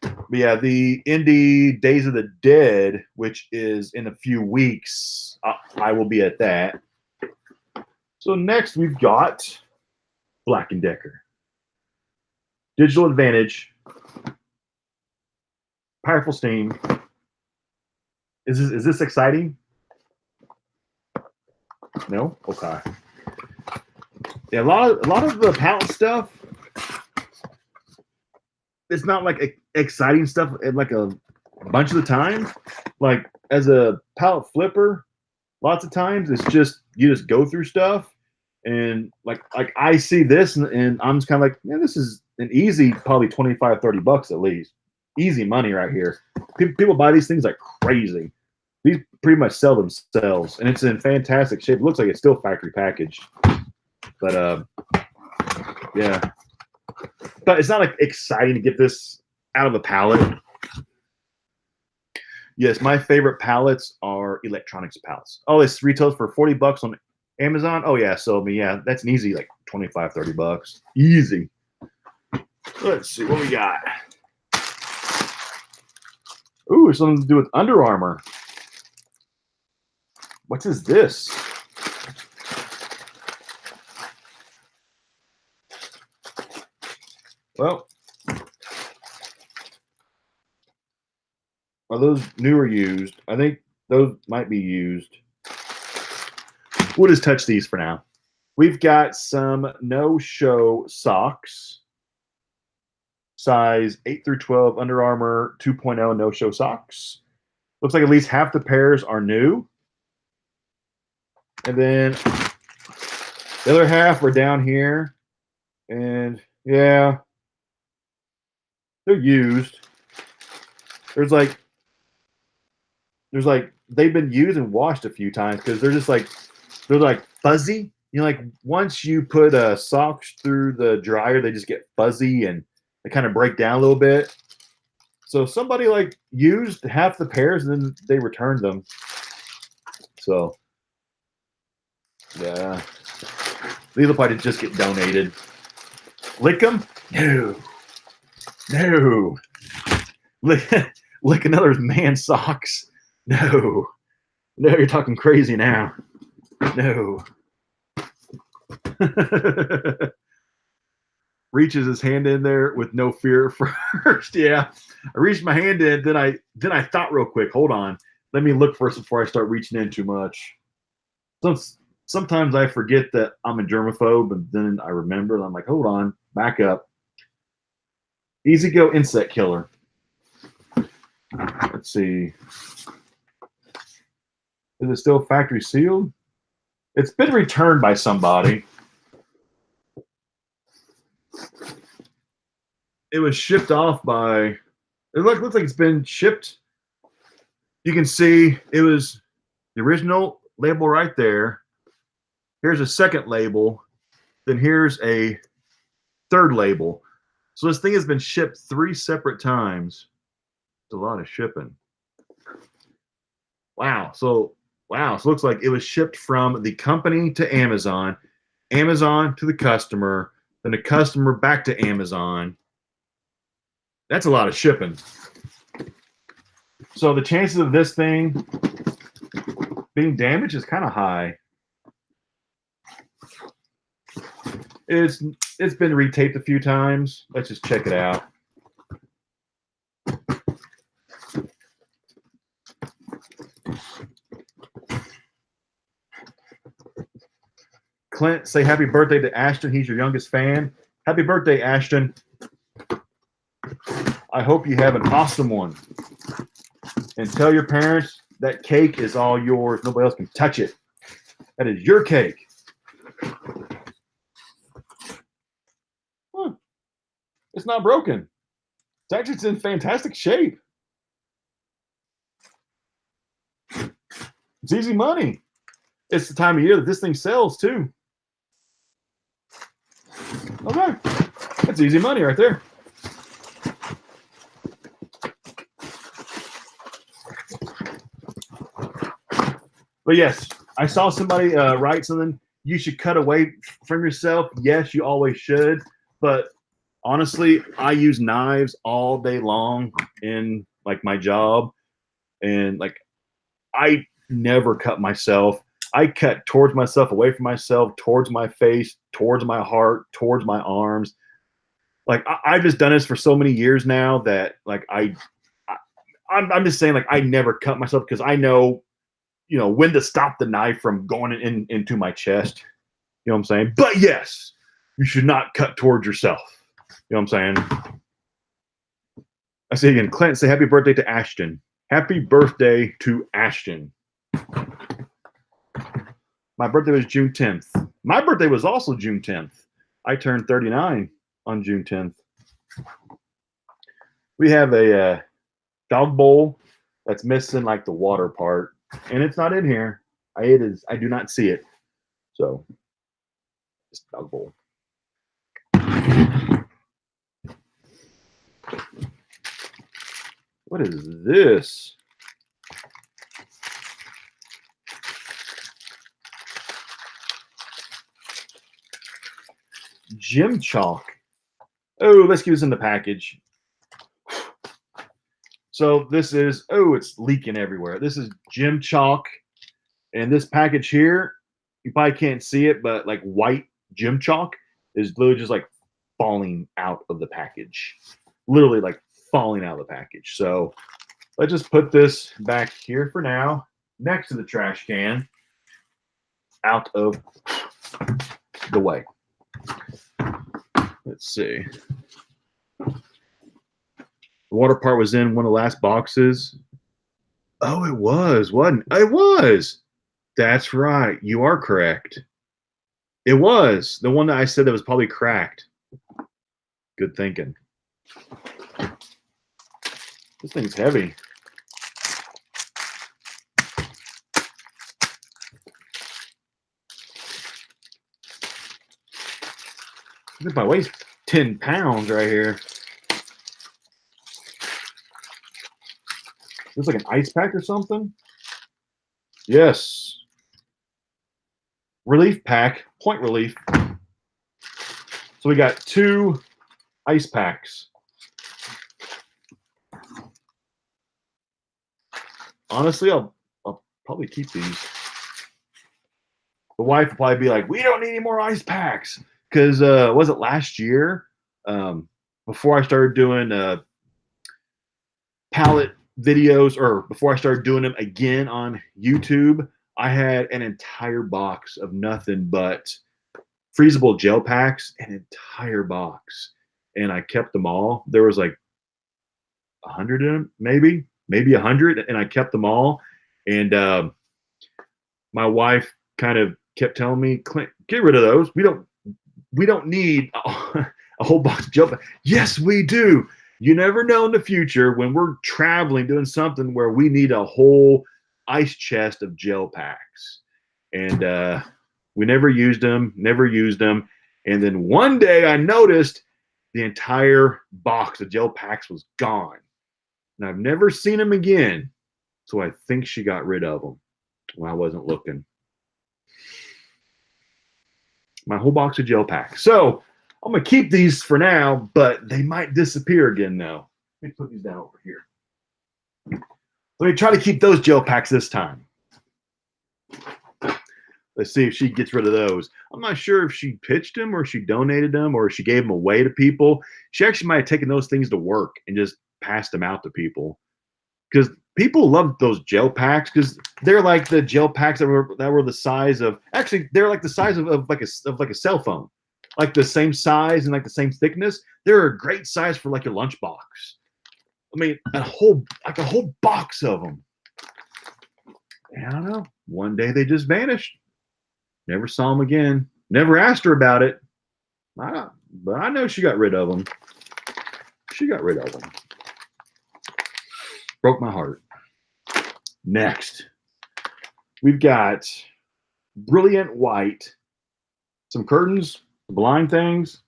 But yeah, the Indy Days of the Dead, which is in a few weeks, I will be at that. So next we've got Black & Decker. Digital Advantage. Powerful Steam. Is this exciting? No? Okay. Yeah, a lot of the pallet stuff, it's not like exciting stuff like a bunch of the time. Like as a pallet flipper, lots of times it's just you just go through stuff, and like I see this and I'm just kind of like, yeah, this is an easy probably $25-$30 at least. Easy money right here. People buy these things like crazy. These pretty much sell themselves, and it's in fantastic shape. It looks like it's still factory packaged. But yeah. But it's not like exciting to get this out of a pallet. Yes, my favorite pallets are electronics pallets. Oh, this retails for $40 on Amazon. Oh yeah, so I mean, yeah, that's an easy like $25-$30. Easy. Let's see what we got. Ooh, something to do with Under Armour. What is this? Well, are those new or used? I think those might be used. We'll just touch these for now. We've got some no-show socks. Size 8 through 12 Under Armour 2.0 no-show socks. Looks like at least half the pairs are new. And then the other half are down here. And yeah, they're used. There's like they've been used and washed a few times because they're like fuzzy. You know, like once you put socks through the dryer, they just get fuzzy and they kind of break down a little bit. So somebody like used half the pairs and then they returned them. So yeah, these will probably just get donated. Lick them? No, no. Lick another man's socks? No, no. You're talking crazy now. No. Reaches his hand in there with no fear first. Yeah, I reached my hand in, then I thought real quick. Hold on, let me look first before I start reaching in too much. Sometimes I forget that I'm a germaphobe, and then I remember, and I'm like, hold on, back up. Easy Go insect killer. Let's see. Is it still factory sealed? It's been returned by somebody. It was shipped off by, it looks like it's been shipped. You can see it was the original label right there. Here's a second label. Then here's a third label. So this thing has been shipped 3 separate times. It's a lot of shipping. Wow. So it looks like it was shipped from the company to Amazon, Amazon to the customer, then the customer back to Amazon. That's a lot of shipping. So the chances of this thing being damaged is kind of high. It's been retaped a few times. Let's just check it out. Clint, say happy birthday to Ashton. He's your youngest fan. Happy birthday, Ashton. I hope you have an awesome one. And tell your parents that cake is all yours. Nobody else can touch it. That is your cake. Huh. It's not broken. It's in fantastic shape. It's easy money. It's the time of year that this thing sells too. Okay. That's easy money right there. But yes, I saw somebody write something. You should cut away from yourself. Yes, you always should. But honestly, I use knives all day long in like my job. And like, I never cut myself. I cut towards myself, away from myself, towards my face, towards my heart, towards my arms. Like I've just done this for so many years now that like I'm just saying like I never cut myself because I know, you know, when to stop the knife from going into my chest. You know what I'm saying? But yes, you should not cut towards yourself. You know what I'm saying? I say again, Clint, say happy birthday to Ashton. Happy birthday to Ashton. My birthday was June 10th. My birthday was also June 10th. I turned 39 on June 10th. We have a dog bowl that's missing like the water part. And it's not in here. I do not see it. So, it's dog bowl. What is this? Gym chalk. Oh, let's get this in the package. So this is, oh, it's leaking everywhere. This is gym chalk. And this package here, you probably can't see it, but like white gym chalk is literally just like falling out of the package. Literally like falling out of the package. So let's just put this back here for now, next to the trash can, out of the way. Let's see. The water part was in one of the last boxes. Oh, it was, wasn't it? It was. That's right. You are correct. It was. The one that I said that was probably cracked. Good thinking. This thing's heavy. I think my weight's 10 pounds right here. Looks like an ice pack or something. Yes. Relief pack, point relief. So we got 2 ice packs. Honestly, I'll probably keep these. The wife will probably be like, we don't need any more ice packs. Because was it last year? Before I started doing Pallet videos, or before I started doing them again on YouTube, I had an entire box of nothing but freezable gel packs, an entire box. And I kept them all. There was like 100 in them, maybe 100, and I kept them all. And my wife kind of kept telling me, Clint, get rid of those. We don't need a whole box of gel packs. Yes, we do. You never know in the future when we're traveling, doing something where we need a whole ice chest of gel packs. And we never used them. And then one day I noticed the entire box of gel packs was gone. And I've never seen them again. So I think she got rid of them when I wasn't looking. My whole box of gel packs. So I'm going to keep these for now, but they might disappear again now. Let me put these down over here. Let me try to keep those gel packs this time. Let's see if she gets rid of those. I'm not sure if she pitched them or she donated them or she gave them away to people. She actually might have taken those things to work and just passed them out to people. Because people love those gel packs because they're like the gel packs that were the size of, actually they're like the size of like a cell phone, like the same size and like the same thickness. They're a great size for like your lunchbox. I mean, a whole box of them. And I don't know. One day they just vanished. Never saw them again. Never asked her about it. But I know she got rid of them. She got rid of them. Broke my heart. Next, we've got brilliant white, some curtains, blind things.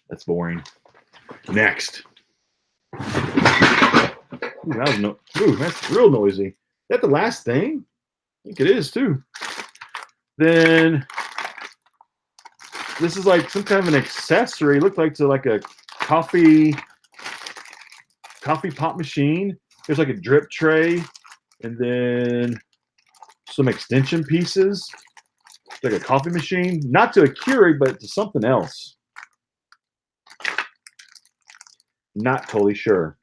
That's boring. Next. Ooh, that's real noisy. Is that the last thing? I think it is too. Then this is like some kind of an accessory. It looked like to like a coffee pot machine. There's like a drip tray, and then some extension pieces. It's like a coffee machine, not to a Keurig, but to something else. Not totally sure.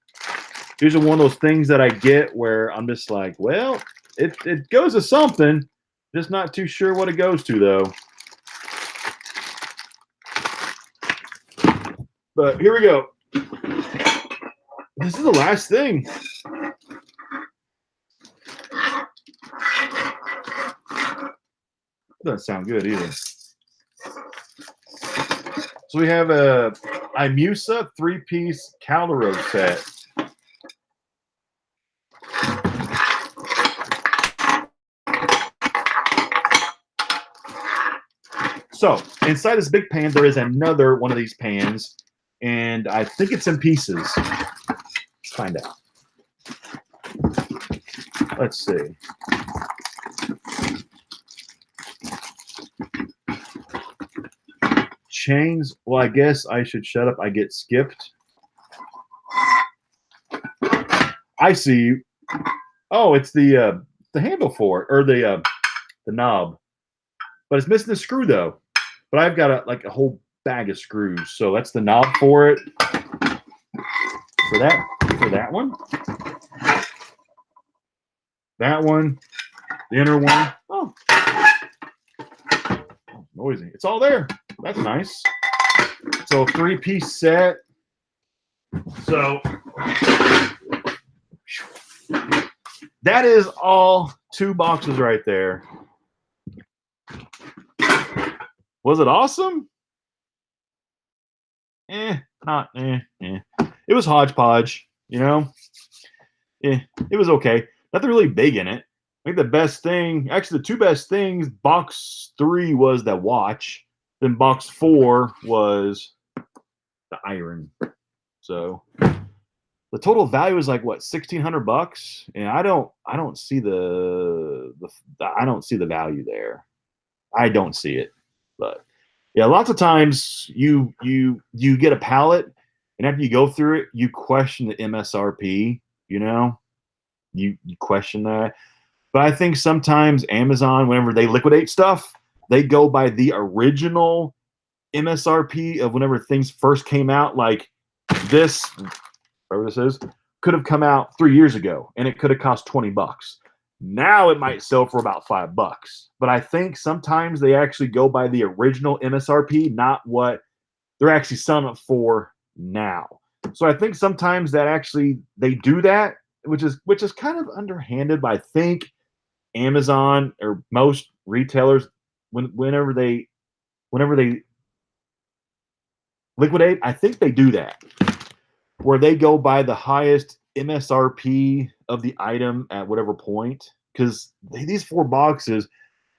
These are one of those things that I get where I'm just like, well, it goes to something, just not too sure what it goes to though. But here we go. This is the last thing. Doesn't sound good either. So we have a Imusa 3-piece Calderon set. So inside this big pan, there is another one of these pans, and I think it's in pieces. Let's find out. Let's see. Chains. Well, I guess I should shut up. I get skipped. I see. Oh, it's the handle for it, or the knob, but it's missing the screw though. But I've got a whole bag of screws, so that's the knob for it. For that one, that one, the inner one. Oh, noisy. It's all there. That's nice. So 3-piece set. So that is all 2 boxes right there. Was it awesome? Not. It was hodgepodge, you know. It was okay. Nothing really big in it. I think the best thing, actually the 2 best things, box 3 was the watch. Then box 4 was the iron. So the total value is like what, $1,600, and I don't see the value there. I don't see it. But yeah, lots of times you get a pallet, and after you go through it, you question the MSRP. You know, you question that. But I think sometimes Amazon, whenever they liquidate stuff, they go by the original MSRP of whenever things first came out. Like this, whatever this is, could have come out 3 years ago, and it could have cost $20. Now it might sell for about $5. But I think sometimes they actually go by the original MSRP, not what they're actually selling it for now. So I think sometimes that actually they do that, which is kind of underhanded. But I think Amazon or most retailers, whenever they liquidate, I think they do that, where they go by the highest MSRP of the item at whatever point. Because these 4 boxes,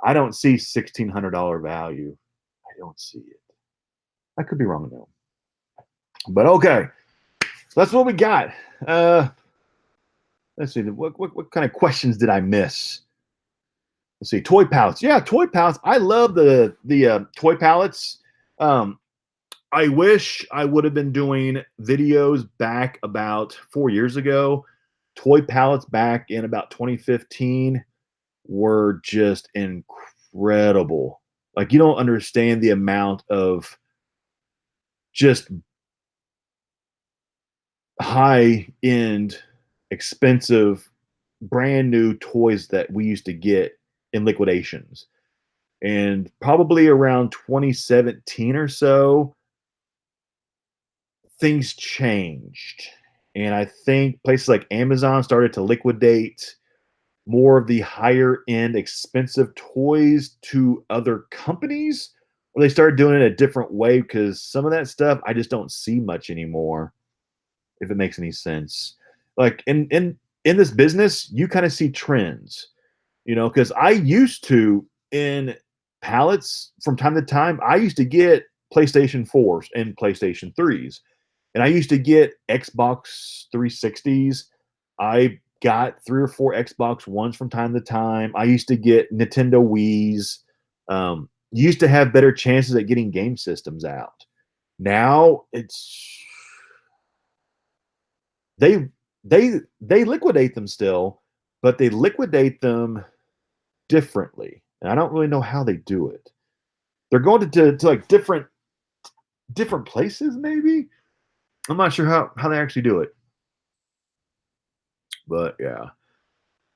I don't see $1,600 value. I don't see it. I could be wrong though. But okay, so that's what we got. Let's see. What kind of questions did I miss? Let's see. Toy pallets. Yeah, toy pallets. I love the toy pallets. I wish I would have been doing videos back about 4 years ago. Toy pallets back in about 2015 were just incredible. Like, you don't understand the amount of just high-end, expensive, brand new toys that we used to get in liquidations. And probably around 2017 or so, things changed. And I think places like Amazon started to liquidate more of the higher end expensive toys to other companies, or they started doing it a different way because some of that stuff I just don't see much anymore, if it makes any sense. Like in this business, you kind of see trends, because I used to in pallets from time to time, I used to get PlayStation 4s and PlayStation 3s, and I used to get Xbox 360s. I got 3 or 4 Xbox Ones from time to time. I used to get Nintendo Wii's. Used to have better chances at getting game systems out. Now they they liquidate them still, but they liquidate them differently. And I don't really know how they do it. They're going to like different places, maybe. I'm not sure how they actually do it. But yeah.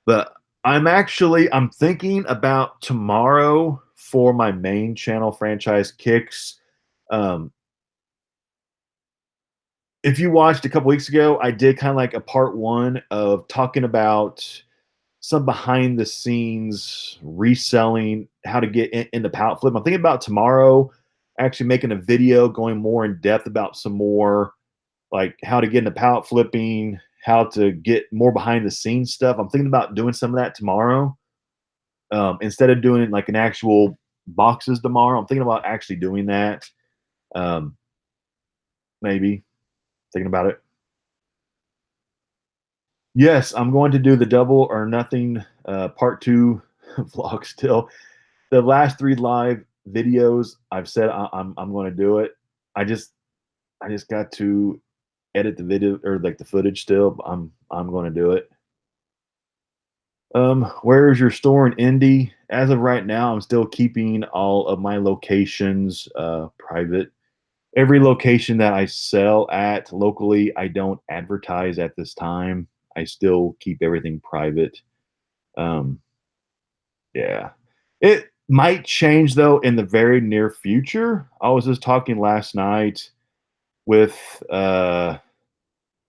But I'm thinking about tomorrow for my main channel, Franchise Kicks. Um, if you watched a couple weeks ago, I did kind of like a part one of talking about some behind the scenes reselling, how to get into pallet flip. I'm thinking about tomorrow actually making a video going more in depth about some more like how to get into pallet flipping, how to get more behind the scenes stuff. I'm thinking about doing some of that tomorrow. Instead of doing like an actual boxes tomorrow, I'm thinking about actually doing that. Um, maybe thinking about it. Yes, I'm going to do the double or nothing part two vlog still. The last 3 live videos, I've said I'm going to do it. I just got to edit the video or like the footage still. I'm going to do it. Where is your store in Indy? As of right now, I'm still keeping all of my locations private. Every location that I sell at locally, I don't advertise at this time. I still keep everything private. Um, yeah. It might change though in the very near future. I was just talking last night with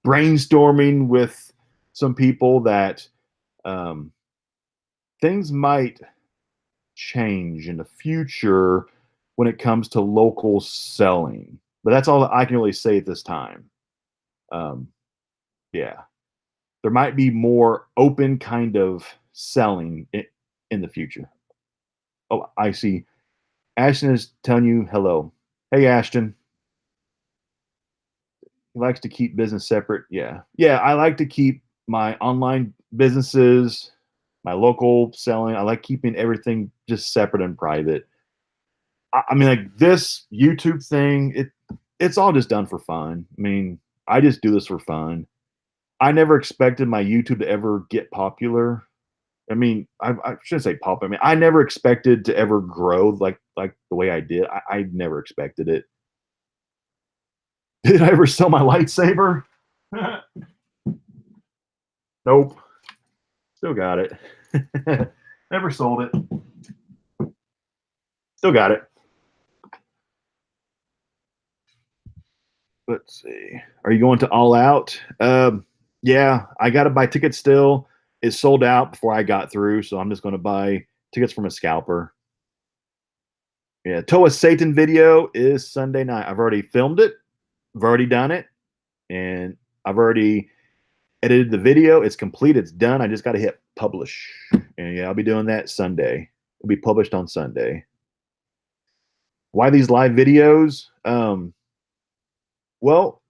brainstorming with some people that um, things might change in the future when it comes to local selling. But that's all that I can really say at this time. Um, yeah, there might be more open kind of selling in the future. Oh, I see. Ashton is telling you hello. Hey, Ashton. He likes to keep business separate. Yeah. Yeah, I like to keep my online businesses, my local selling. I like keeping everything just separate and private. I mean, like this YouTube thing, it's all just done for fun. I mean, I just do this for fun. I never expected my YouTube to ever get popular. I mean, I shouldn't say pop. I mean, I never expected to ever grow like the way I did. I never expected it. Did I ever sell my lightsaber? Nope. Still got it. Never sold it. Still got it. Let's see. Are you going to All Out? Yeah, I got to buy tickets still. It sold out before I got through, so I'm just going to buy tickets from a scalper. Yeah, Toa Satan video is Sunday night. I've already filmed it. I've already done it, and I've already edited the video. It's complete. It's done. I just got to hit publish, and yeah, I'll be doing that Sunday. It'll be published on Sunday. Why these live videos? Well,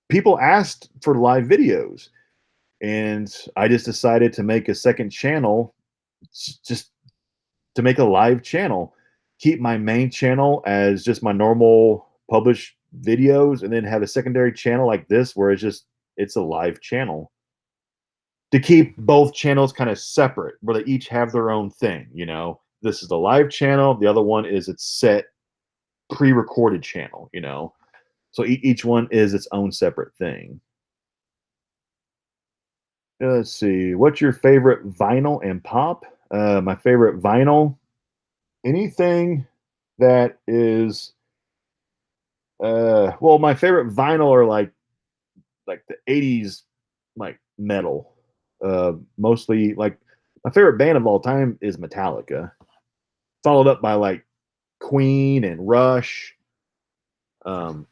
people asked for live videos, and I just decided to make a second channel, just to make a live channel. Keep my main channel as just my normal published videos, and then have a secondary channel like this where it's a live channel. To keep both channels kind of separate, where they each have their own thing. This is the live channel. The other one is its set pre-recorded channel. So each one is its own separate thing. Let's see. What's your favorite vinyl and pop? My favorite vinyl, anything that is well, my favorite vinyl are like the 80s like metal. Mostly like my favorite band of all time is Metallica, followed up by like Queen and Rush. Um,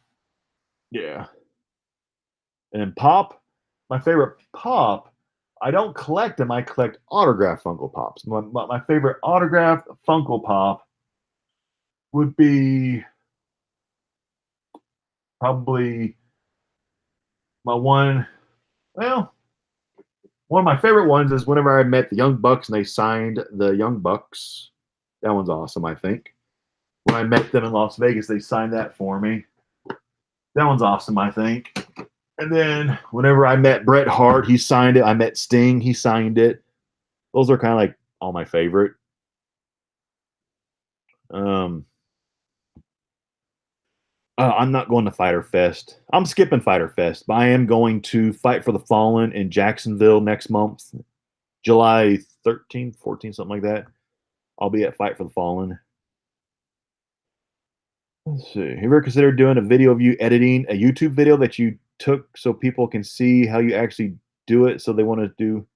yeah. And then pop, my favorite pop, I don't collect them. I collect autographed Funko Pops. My favorite autographed Funko Pop would be probably my one. Well, one of my favorite ones is whenever I met the Young Bucks and they signed the Young Bucks. That one's awesome, I think. When I met them in Las Vegas, they signed that for me. That one's awesome, I think. And then whenever I met Bret Hart, he signed it. I met Sting, he signed it. Those are kind of like all my favorite. Um, I'm not going to Fighter Fest. I'm skipping Fighter Fest, but I am going to Fight for the Fallen in Jacksonville next month, July 13th, 14th, something like that. I'll be at Fight for the Fallen. Let's see. Have you ever considered doing a video of you editing a YouTube video that you took so people can see how you actually do it? So they want to do,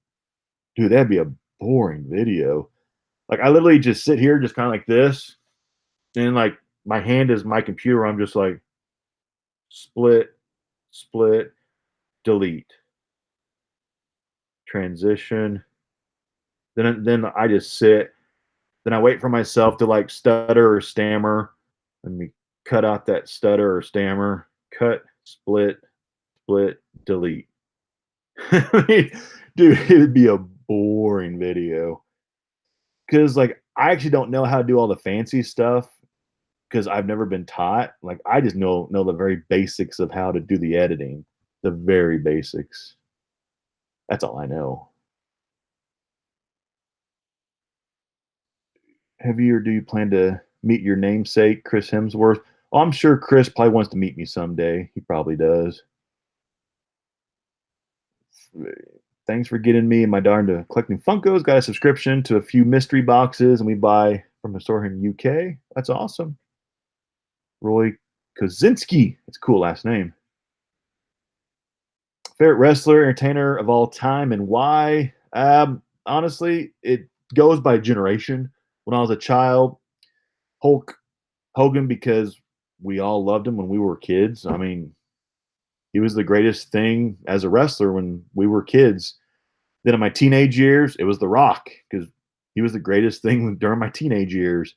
dude, that'd be a boring video. Like I literally just sit here, just kind of like this, and like my hand is my computer. I'm just like split, split, delete, transition. Then I just sit. Then I wait for myself to like stutter or stammer. Let me cut out that stutter or stammer. Cut, split, split, delete. I mean, dude, it'd be a boring video because like I actually don't know how to do all the fancy stuff because I've never been taught. Like I just know the very basics of how to do the editing, the very basics. That's all I know. Have you or do you plan to meet your namesake, Chris Hemsworth? Oh, I'm sure Chris probably wants to meet me someday. He probably does. Thanks for getting me and my daughter into collecting Funkos. Got a subscription to a few mystery boxes, and we buy from a store in UK. That's awesome. Roy Kozinski. That's a cool last name. Favorite wrestler, entertainer of all time, and why? Honestly, it goes by generation. When I was a child, Hulk Hogan, because we all loved him when we were kids. I mean, he was the greatest thing as a wrestler when we were kids. Then in my teenage years, it was The Rock because he was the greatest thing during my teenage years.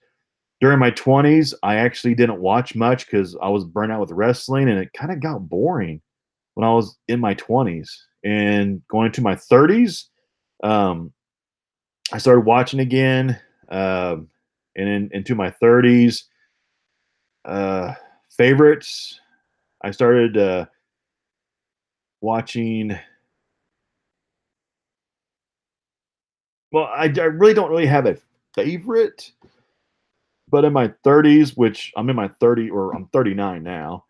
During my 20s, I actually didn't watch much because I was burnt out with wrestling and it kind of got boring when I was in my 20s. And going into my 30s, um, I started watching again. And into my 30s, favorites, I started watching. Well, I really don't really have a favorite, but in my 30s, which I'm in my 30 or I'm 39 now,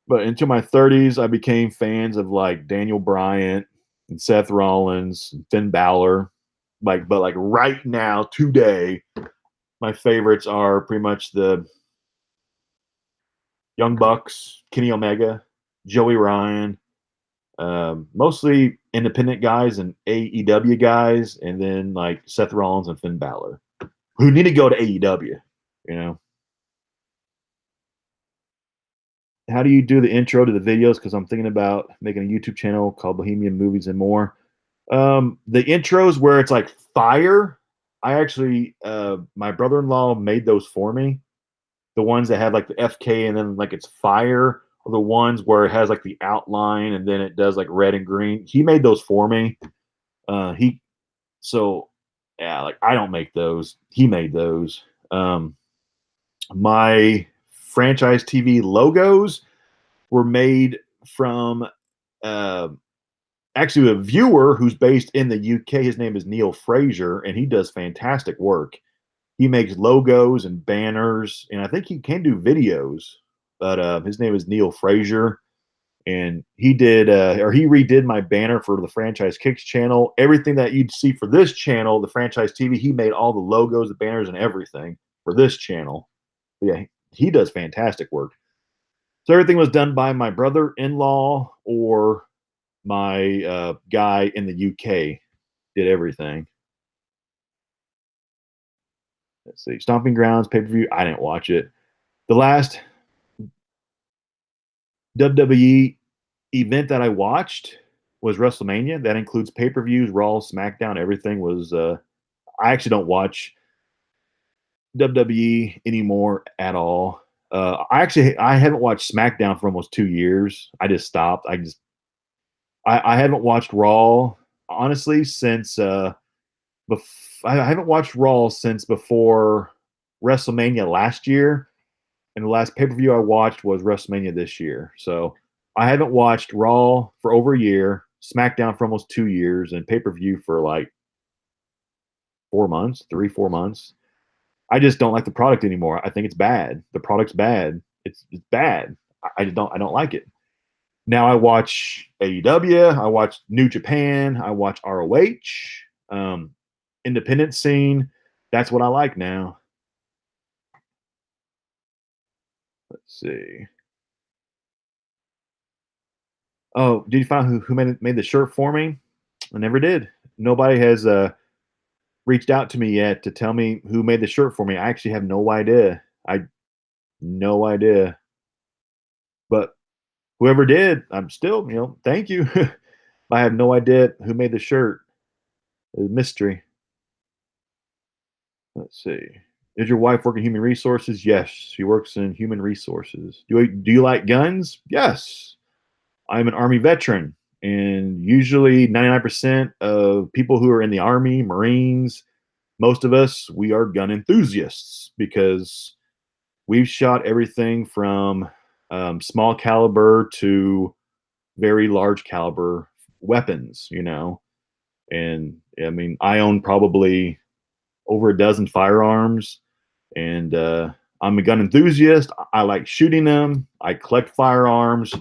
but into my 30s, I became fans of like Daniel Bryant and Seth Rollins and Finn Balor. But like right now, today, my favorites are pretty much the Young Bucks, Kenny Omega, Joey Ryan, mostly independent guys and AEW guys, and then like Seth Rollins and Finn Balor, who need to go to AEW. You know, how do you do the intro to the videos? Because I'm thinking about making a YouTube channel called Bohemian Movies and More. The intros where it's like fire. I actually, my brother-in-law made those for me. The ones that have like the FK and then like it's fire, or the ones where it has like the outline and then it does like red and green. He made those for me. He so yeah, like I don't make those. He made those. My franchise TV logos were made from uh, actually a viewer who's based in the UK. His name is Neil Fraser, and he does fantastic work. He makes logos and banners, and I think he can do videos. But his name is Neil Fraser, and he did or he redid my banner for the Franchise Kicks channel. Everything that you'd see for this channel, the Franchise TV, he made all the logos, the banners, and everything for this channel. But yeah, he does fantastic work. So everything was done by my brother-in-law or my guy in the UK did everything. Let's see, Stomping Grounds pay-per-view. I didn't watch it. The last WWE event that I watched was WrestleMania. That includes pay-per-views, Raw, SmackDown. Everything was. I actually don't watch WWE anymore at all. I haven't watched SmackDown for almost 2 years. I just stopped. I haven't watched Raw honestly since I haven't watched Raw since before WrestleMania last year, and the last pay-per-view I watched was WrestleMania this year. So I haven't watched Raw for over a year, SmackDown for almost 2 years, and pay-per-view for like 4 months, 4 months. I just don't like the product anymore. I think it's bad. The product's bad. It's bad. I don't like it. Now I watch AEW, I watch New Japan, I watch ROH, independent scene. That's what I like now. Let's see. Oh, did you find out who made the shirt for me? I never did. Nobody has reached out to me yet to tell me who made the shirt for me. I actually have no idea. No idea. But whoever did, I'm still, thank you. I have no idea who made the shirt. It's a mystery. Let's see. Does your wife work in human resources? Yes, she works in human resources. Do you like guns? Yes. I'm an Army veteran, and usually 99% of people who are in the Army, Marines, most of us, we are gun enthusiasts because we've shot everything from small caliber to very large caliber weapons, And I mean, I own probably over a dozen firearms, and I'm a gun enthusiast. I like shooting them. I collect firearms.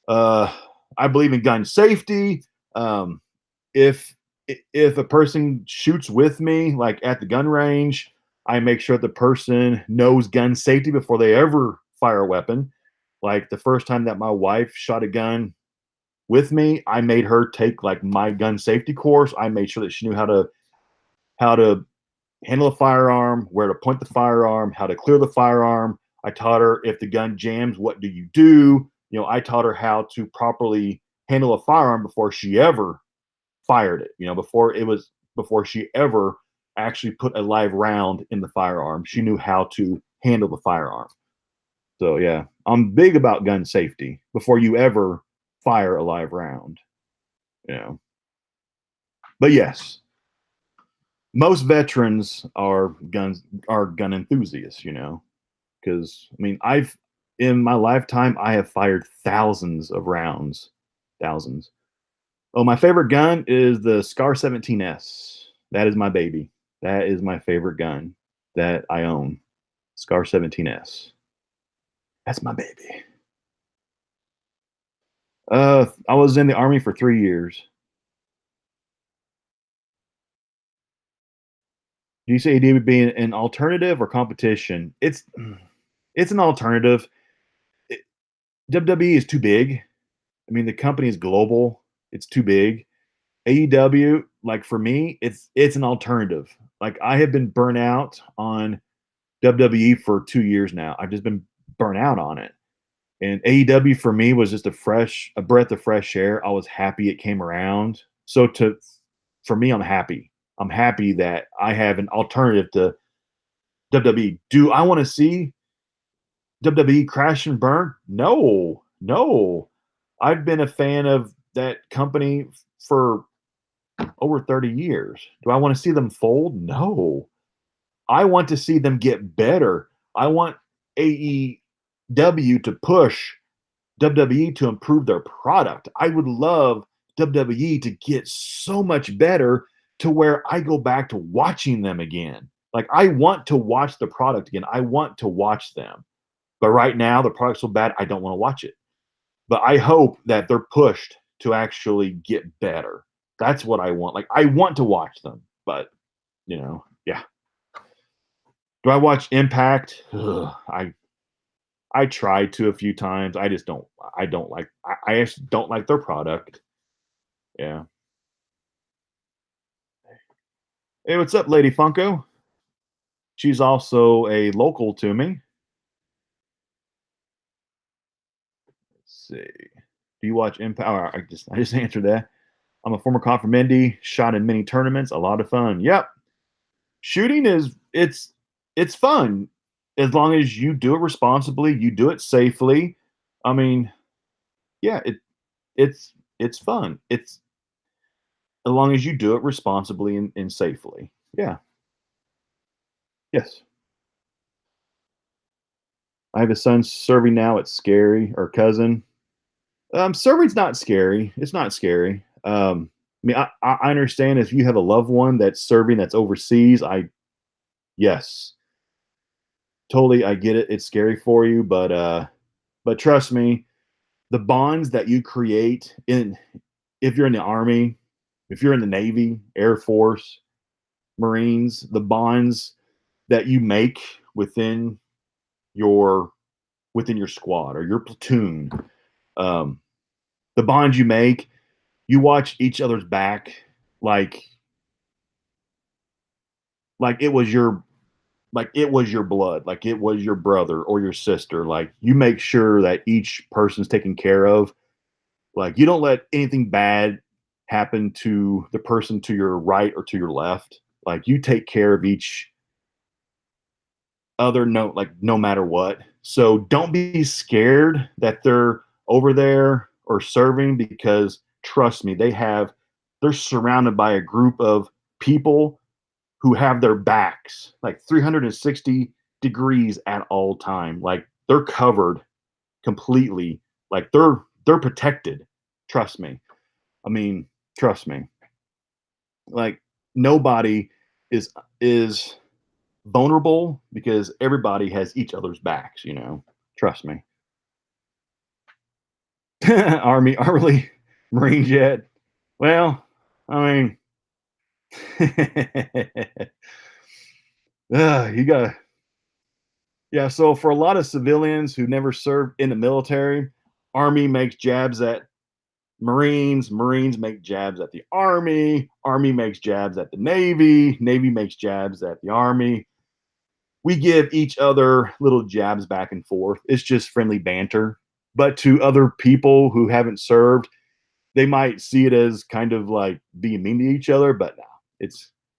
I believe in gun safety. If if a person shoots with me, like at the gun range, I make sure the person knows gun safety before they ever fire a weapon. Like the first time that my wife shot a gun with me, I made her take like my gun safety course. I made sure that she knew how to handle a firearm, where to point the firearm, how to clear the firearm. I taught her if the gun jams, what do you do? I taught her how to properly handle a firearm before she ever fired it. Before she ever actually put a live round in the firearm. She knew how to handle the firearm. So yeah, I'm big about gun safety before you ever fire a live round. But yes, most veterans are gun enthusiasts, because I mean, in my lifetime I have fired thousands of rounds. Thousands. Oh, my favorite gun is the Scar 17S. That is my baby. That is my favorite gun that I own. Scar 17S. That's my baby. I was in the Army for 3 years. Do you say it would be an alternative or competition? It's an alternative. WWE is too big. I mean, the company is global. It's too big. AEW, like for me, it's an alternative. Like I have been burnt out on WWE for 2 years now. I've just been burnt out on it. And AEW for me was just a breath of fresh air. I was happy it came around. So for me, I'm happy. I'm happy that I have an alternative to WWE. Do I want to see WWE crash and burn? No, no. I've been a fan of that company for over 30 years. Do I want to see them fold? No. I want to see them get better. I want AEW to push WWE to improve their product. I would love WWE to get so much better to where I go back to watching them again. Like I want to watch the product again. I want to watch them. But right now the product's so bad I don't want to watch it. but I hope that they're pushed to actually get better. That's what I want. Like I want to watch them, but yeah. Do I watch Impact? Ugh, I tried to a few times. I just don't. I don't like. I actually don't like their product. Yeah. Hey, what's up, Lady Funko? She's also a local to me. Let's see. Do you watch Impact? Oh, I just answered that. I'm a former cop from Indy. Shot in many tournaments. A lot of fun. Yep. Shooting is it's fun as long as you do it responsibly. You do it safely. I mean, yeah, it's fun. It's as long as you do it responsibly and safely. Yeah. Yes. I have a son serving now. It's scary. Or cousin. Serving's not scary. It's not scary. I mean, I understand if you have a loved one that's serving that's overseas. Yes, totally. I get it. It's scary for you, but trust me, the bonds that you create in if you're in the army, if you're in the Navy, Air Force, Marines, the bonds that you make within your within your squad or your platoon, um, the bonds you make, you watch each other's back like like it was your like it was your blood, like it was your brother or your sister. Like you make sure that each person's taken care of. Like you don't let anything bad happen to the person to your right or to your left. Like you take care of each other no matter what. So don't be scared that they're over there or serving because trust me, they're surrounded by a group of people who have their backs like 360 degrees at all time. Like they're covered completely. Like they're protected. Trust me. I mean, trust me. Like nobody is vulnerable because everybody has each other's backs. Trust me. Army, Marine jet. Well, I mean, you got yeah. So for a lot of civilians who never served in the military, Army makes jabs at Marines. Marines make jabs at the Army. Army makes jabs at the Navy. Navy makes jabs at the Army. We give each other little jabs back and forth. It's just friendly banter. But to other people who haven't served, they might see it as kind of like being mean to each other. But no,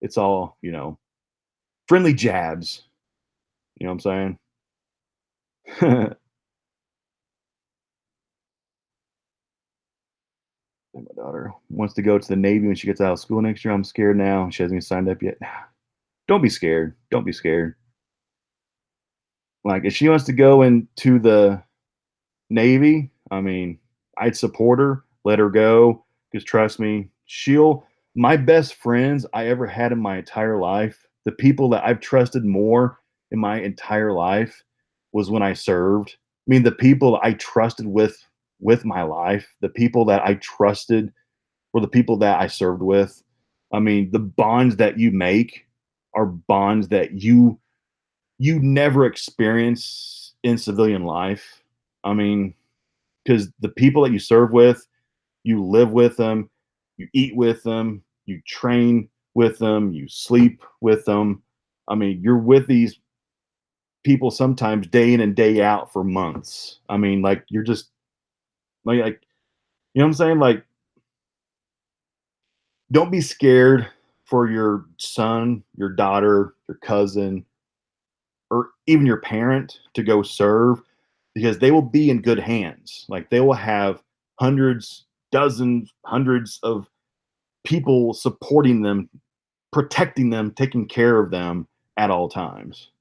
it's all friendly jabs. You know what I'm saying? My daughter wants to go to the Navy when she gets out of school next year. I'm scared now. She hasn't even signed up yet. Don't be scared. Don't be scared. Like if she wants to go into the Navy, I mean, I'd support her, let her go, because trust me, my best friends I ever had in my entire life, the people that I've trusted more in my entire life was when I served. I mean, the people I trusted with my life, the people that I trusted were the people that I served with. I mean, the bonds that you make are bonds that you never experience in civilian life. I mean, because the people that you serve with, you live with them, you eat with them, you train with them, you sleep with them. I mean, you're with these people sometimes day in and day out for months. I mean, like you're just like you know what I'm saying? Like, don't be scared for your son, your daughter, your cousin, or even your parent to go serve because they will be in good hands. Like they will have hundreds, dozens, hundreds of people supporting them, protecting them, taking care of them at all times.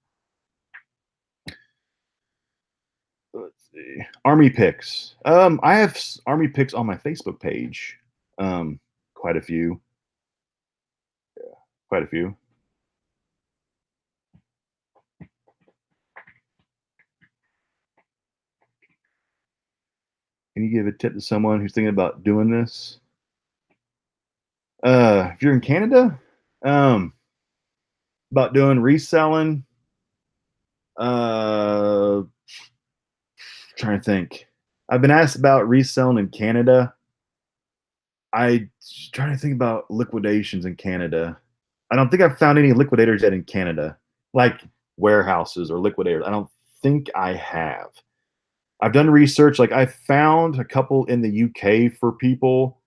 Let's see. Army picks. I have army picks on my Facebook page. Um, quite a few. Quite a few. Can you give a tip to someone who's thinking about doing this? If you're in Canada, um, about doing reselling, uh, trying to think. I've been asked about reselling in Canada. I trying to think about liquidations in Canada. I don't think I've found any liquidators yet in Canada, like warehouses or liquidators. I don't think I have. I've done research. Like I found a couple in the UK for people,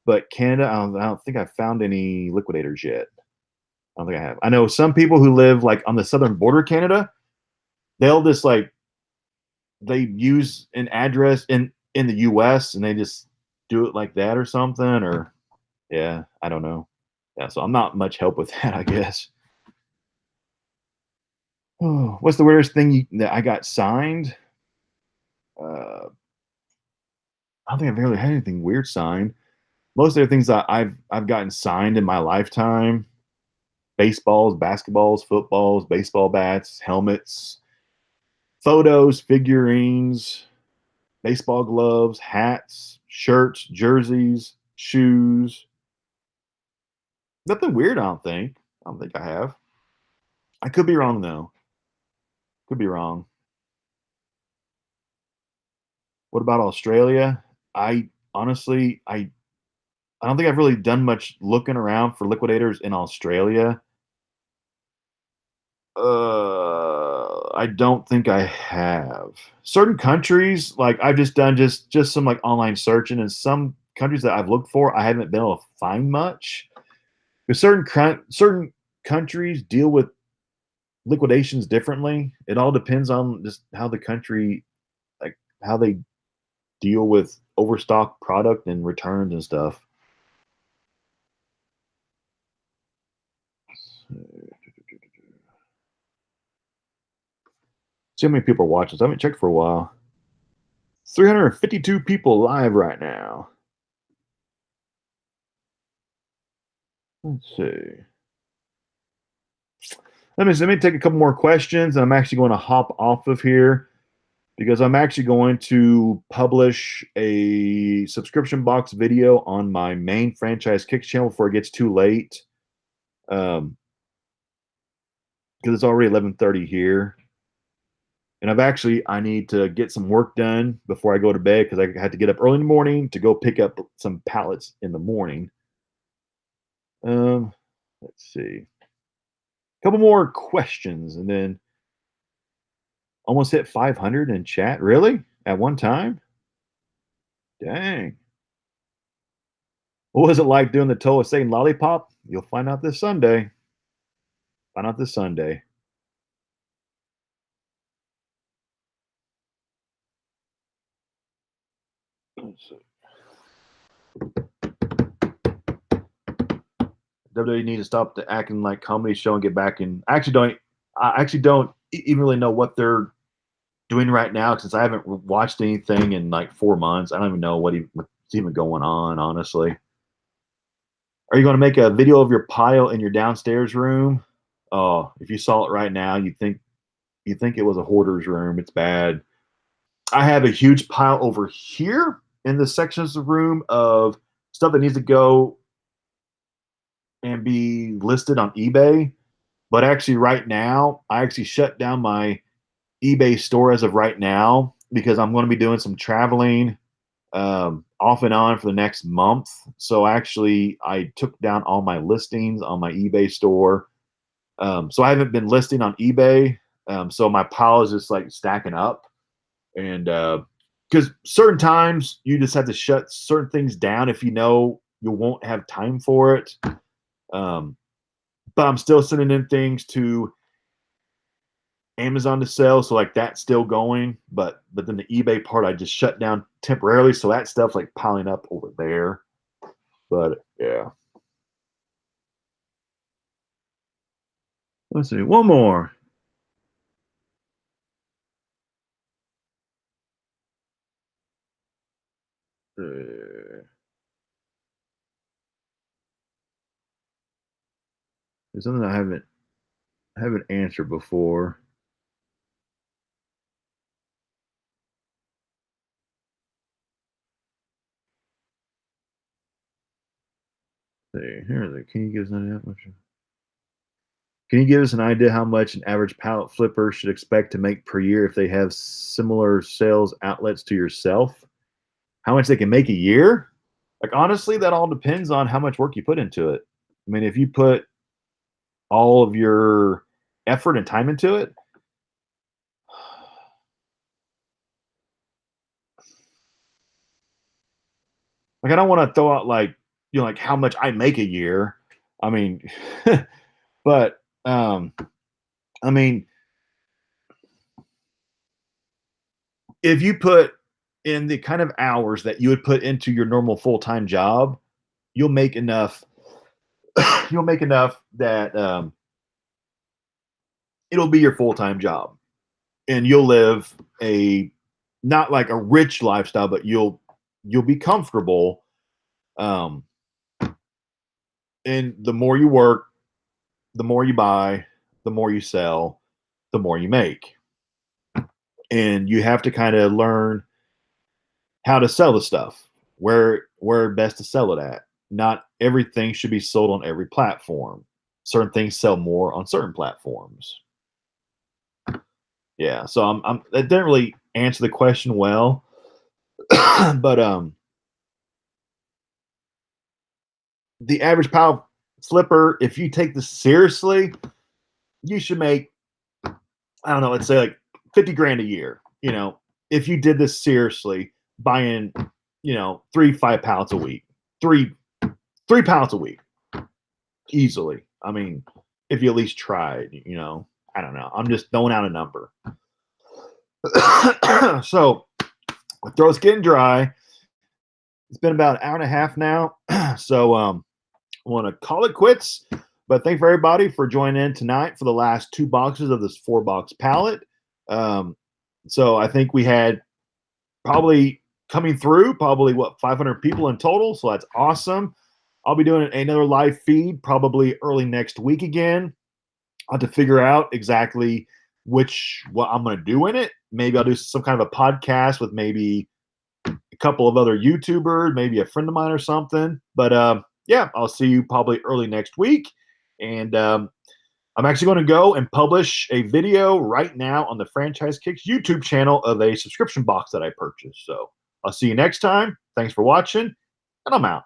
but Canada, I don't think I've found any liquidators yet. I don't think I have. I know some people who live like on the southern border of Canada. They'll just like they use an address in the US and they just do it like that or something. Or yeah, I don't know. Yeah, so I'm not much help with that, I guess. Oh, what's the weirdest thing that I got signed? I don't think I've really had anything weird signed. Most of the things that I've gotten signed in my lifetime: baseballs, basketballs, footballs, baseball bats, helmets, photos, figurines, baseball gloves, hats, shirts, jerseys, shoes. Nothing weird, I don't think. I don't think I have. I could be wrong though. Could be wrong. What about Australia? I honestly, I don't think I've really done much looking around for liquidators in Australia. I don't think I have. Certain countries, like I've just done just some like online searching, and some countries that I've looked for, I haven't been able to find much. Because certain countries deal with liquidations differently. It all depends on just how the country, like how they deal with overstock product and returns and stuff. See how many people are watching. So I haven't checked for a while. 352 people live right now. Let's see. Let me take a couple more questions. I'm actually going to hop off of here because I'm actually going to publish a subscription box video on my main franchise kicks channel before it gets too late. Because it's already 11:30 here, and I need to get some work done before I go to bed because I had to get up early in the morning to go pick up some pallets in the morning. Um, let's see. A couple more questions, and then almost hit 500 in chat. Really? At one time? Dang. What was it like doing the Toa Satan lollipop? You'll find out this Sunday. Find out this Sunday. WWE need to stop the acting like comedy show and get back in. I actually don't even really know what they're doing right now since I haven't watched anything in like 4 months. I don't even know what's even going on, honestly. Are you going to make a video of your pile in your downstairs room? Oh, if you saw it right now, you'd think it was a hoarder's room. It's bad. I have a huge pile over here in the sections of the room of stuff that needs to go and be listed on eBay. But actually, right now, I actually shut down my eBay store as of right now because I'm going to be doing some traveling off and on for the next month. So actually, I took down all my listings on my eBay store. So I haven't been listing on eBay. So my pile is just like stacking up. And because certain times you just have to shut certain things down if you know you won't have time for it. Um, but I'm still sending in things to Amazon to sell, so like that's still going. But then the eBay part I just shut down temporarily, so that stuff's like piling up over there. But yeah, let's see one more. There's something I haven't answered before. See, here's it. Can you give us an idea how much? Can you give us an idea how much an average pallet flipper should expect to make per year if they have similar sales outlets to yourself? How much they can make a year? Like honestly, that all depends on how much work you put into it. I mean, if you put all of your effort and time into it, like I don't want to throw out like like how much I make a year. I mean, but I mean, if you put in the kind of hours that you would put into your normal full-time job, you'll make enough. You'll make enough that it'll be your full-time job, and you'll live a not like a rich lifestyle, but you'll be comfortable. Um, and the more you work, the more you buy, the more you sell, the more you make. And you have to kind of learn how to sell the stuff, where best to sell it at. Not everything should be sold on every platform. Certain things sell more on certain platforms. Yeah, so that didn't really answer the question well, but the average power flipper, if you take this seriously, you should make, I don't know, let's say like 50 grand a year. If you did this seriously, buying, 3 5 pallets a week, three pallets a week, easily. I mean, if you at least tried, I don't know. I'm just throwing out a number. So, my throat's getting dry. It's been about an hour and a half now. So, I want to call it quits. But thank you for everybody for joining in tonight for the last 2 boxes of this 4-box pallet. So I think we had probably coming through, 500 people in total. So that's awesome. I'll be doing another live feed probably early next week again. I'll have to figure out exactly what I'm going to do in it. Maybe I'll do some kind of a podcast with maybe a couple of other YouTubers, maybe a friend of mine or something. But yeah, I'll see you probably early next week. And I'm actually going to go and publish a video right now on the Franchise Kicks YouTube channel of a subscription box that I purchased. So I'll see you next time. Thanks for watching, and I'm out.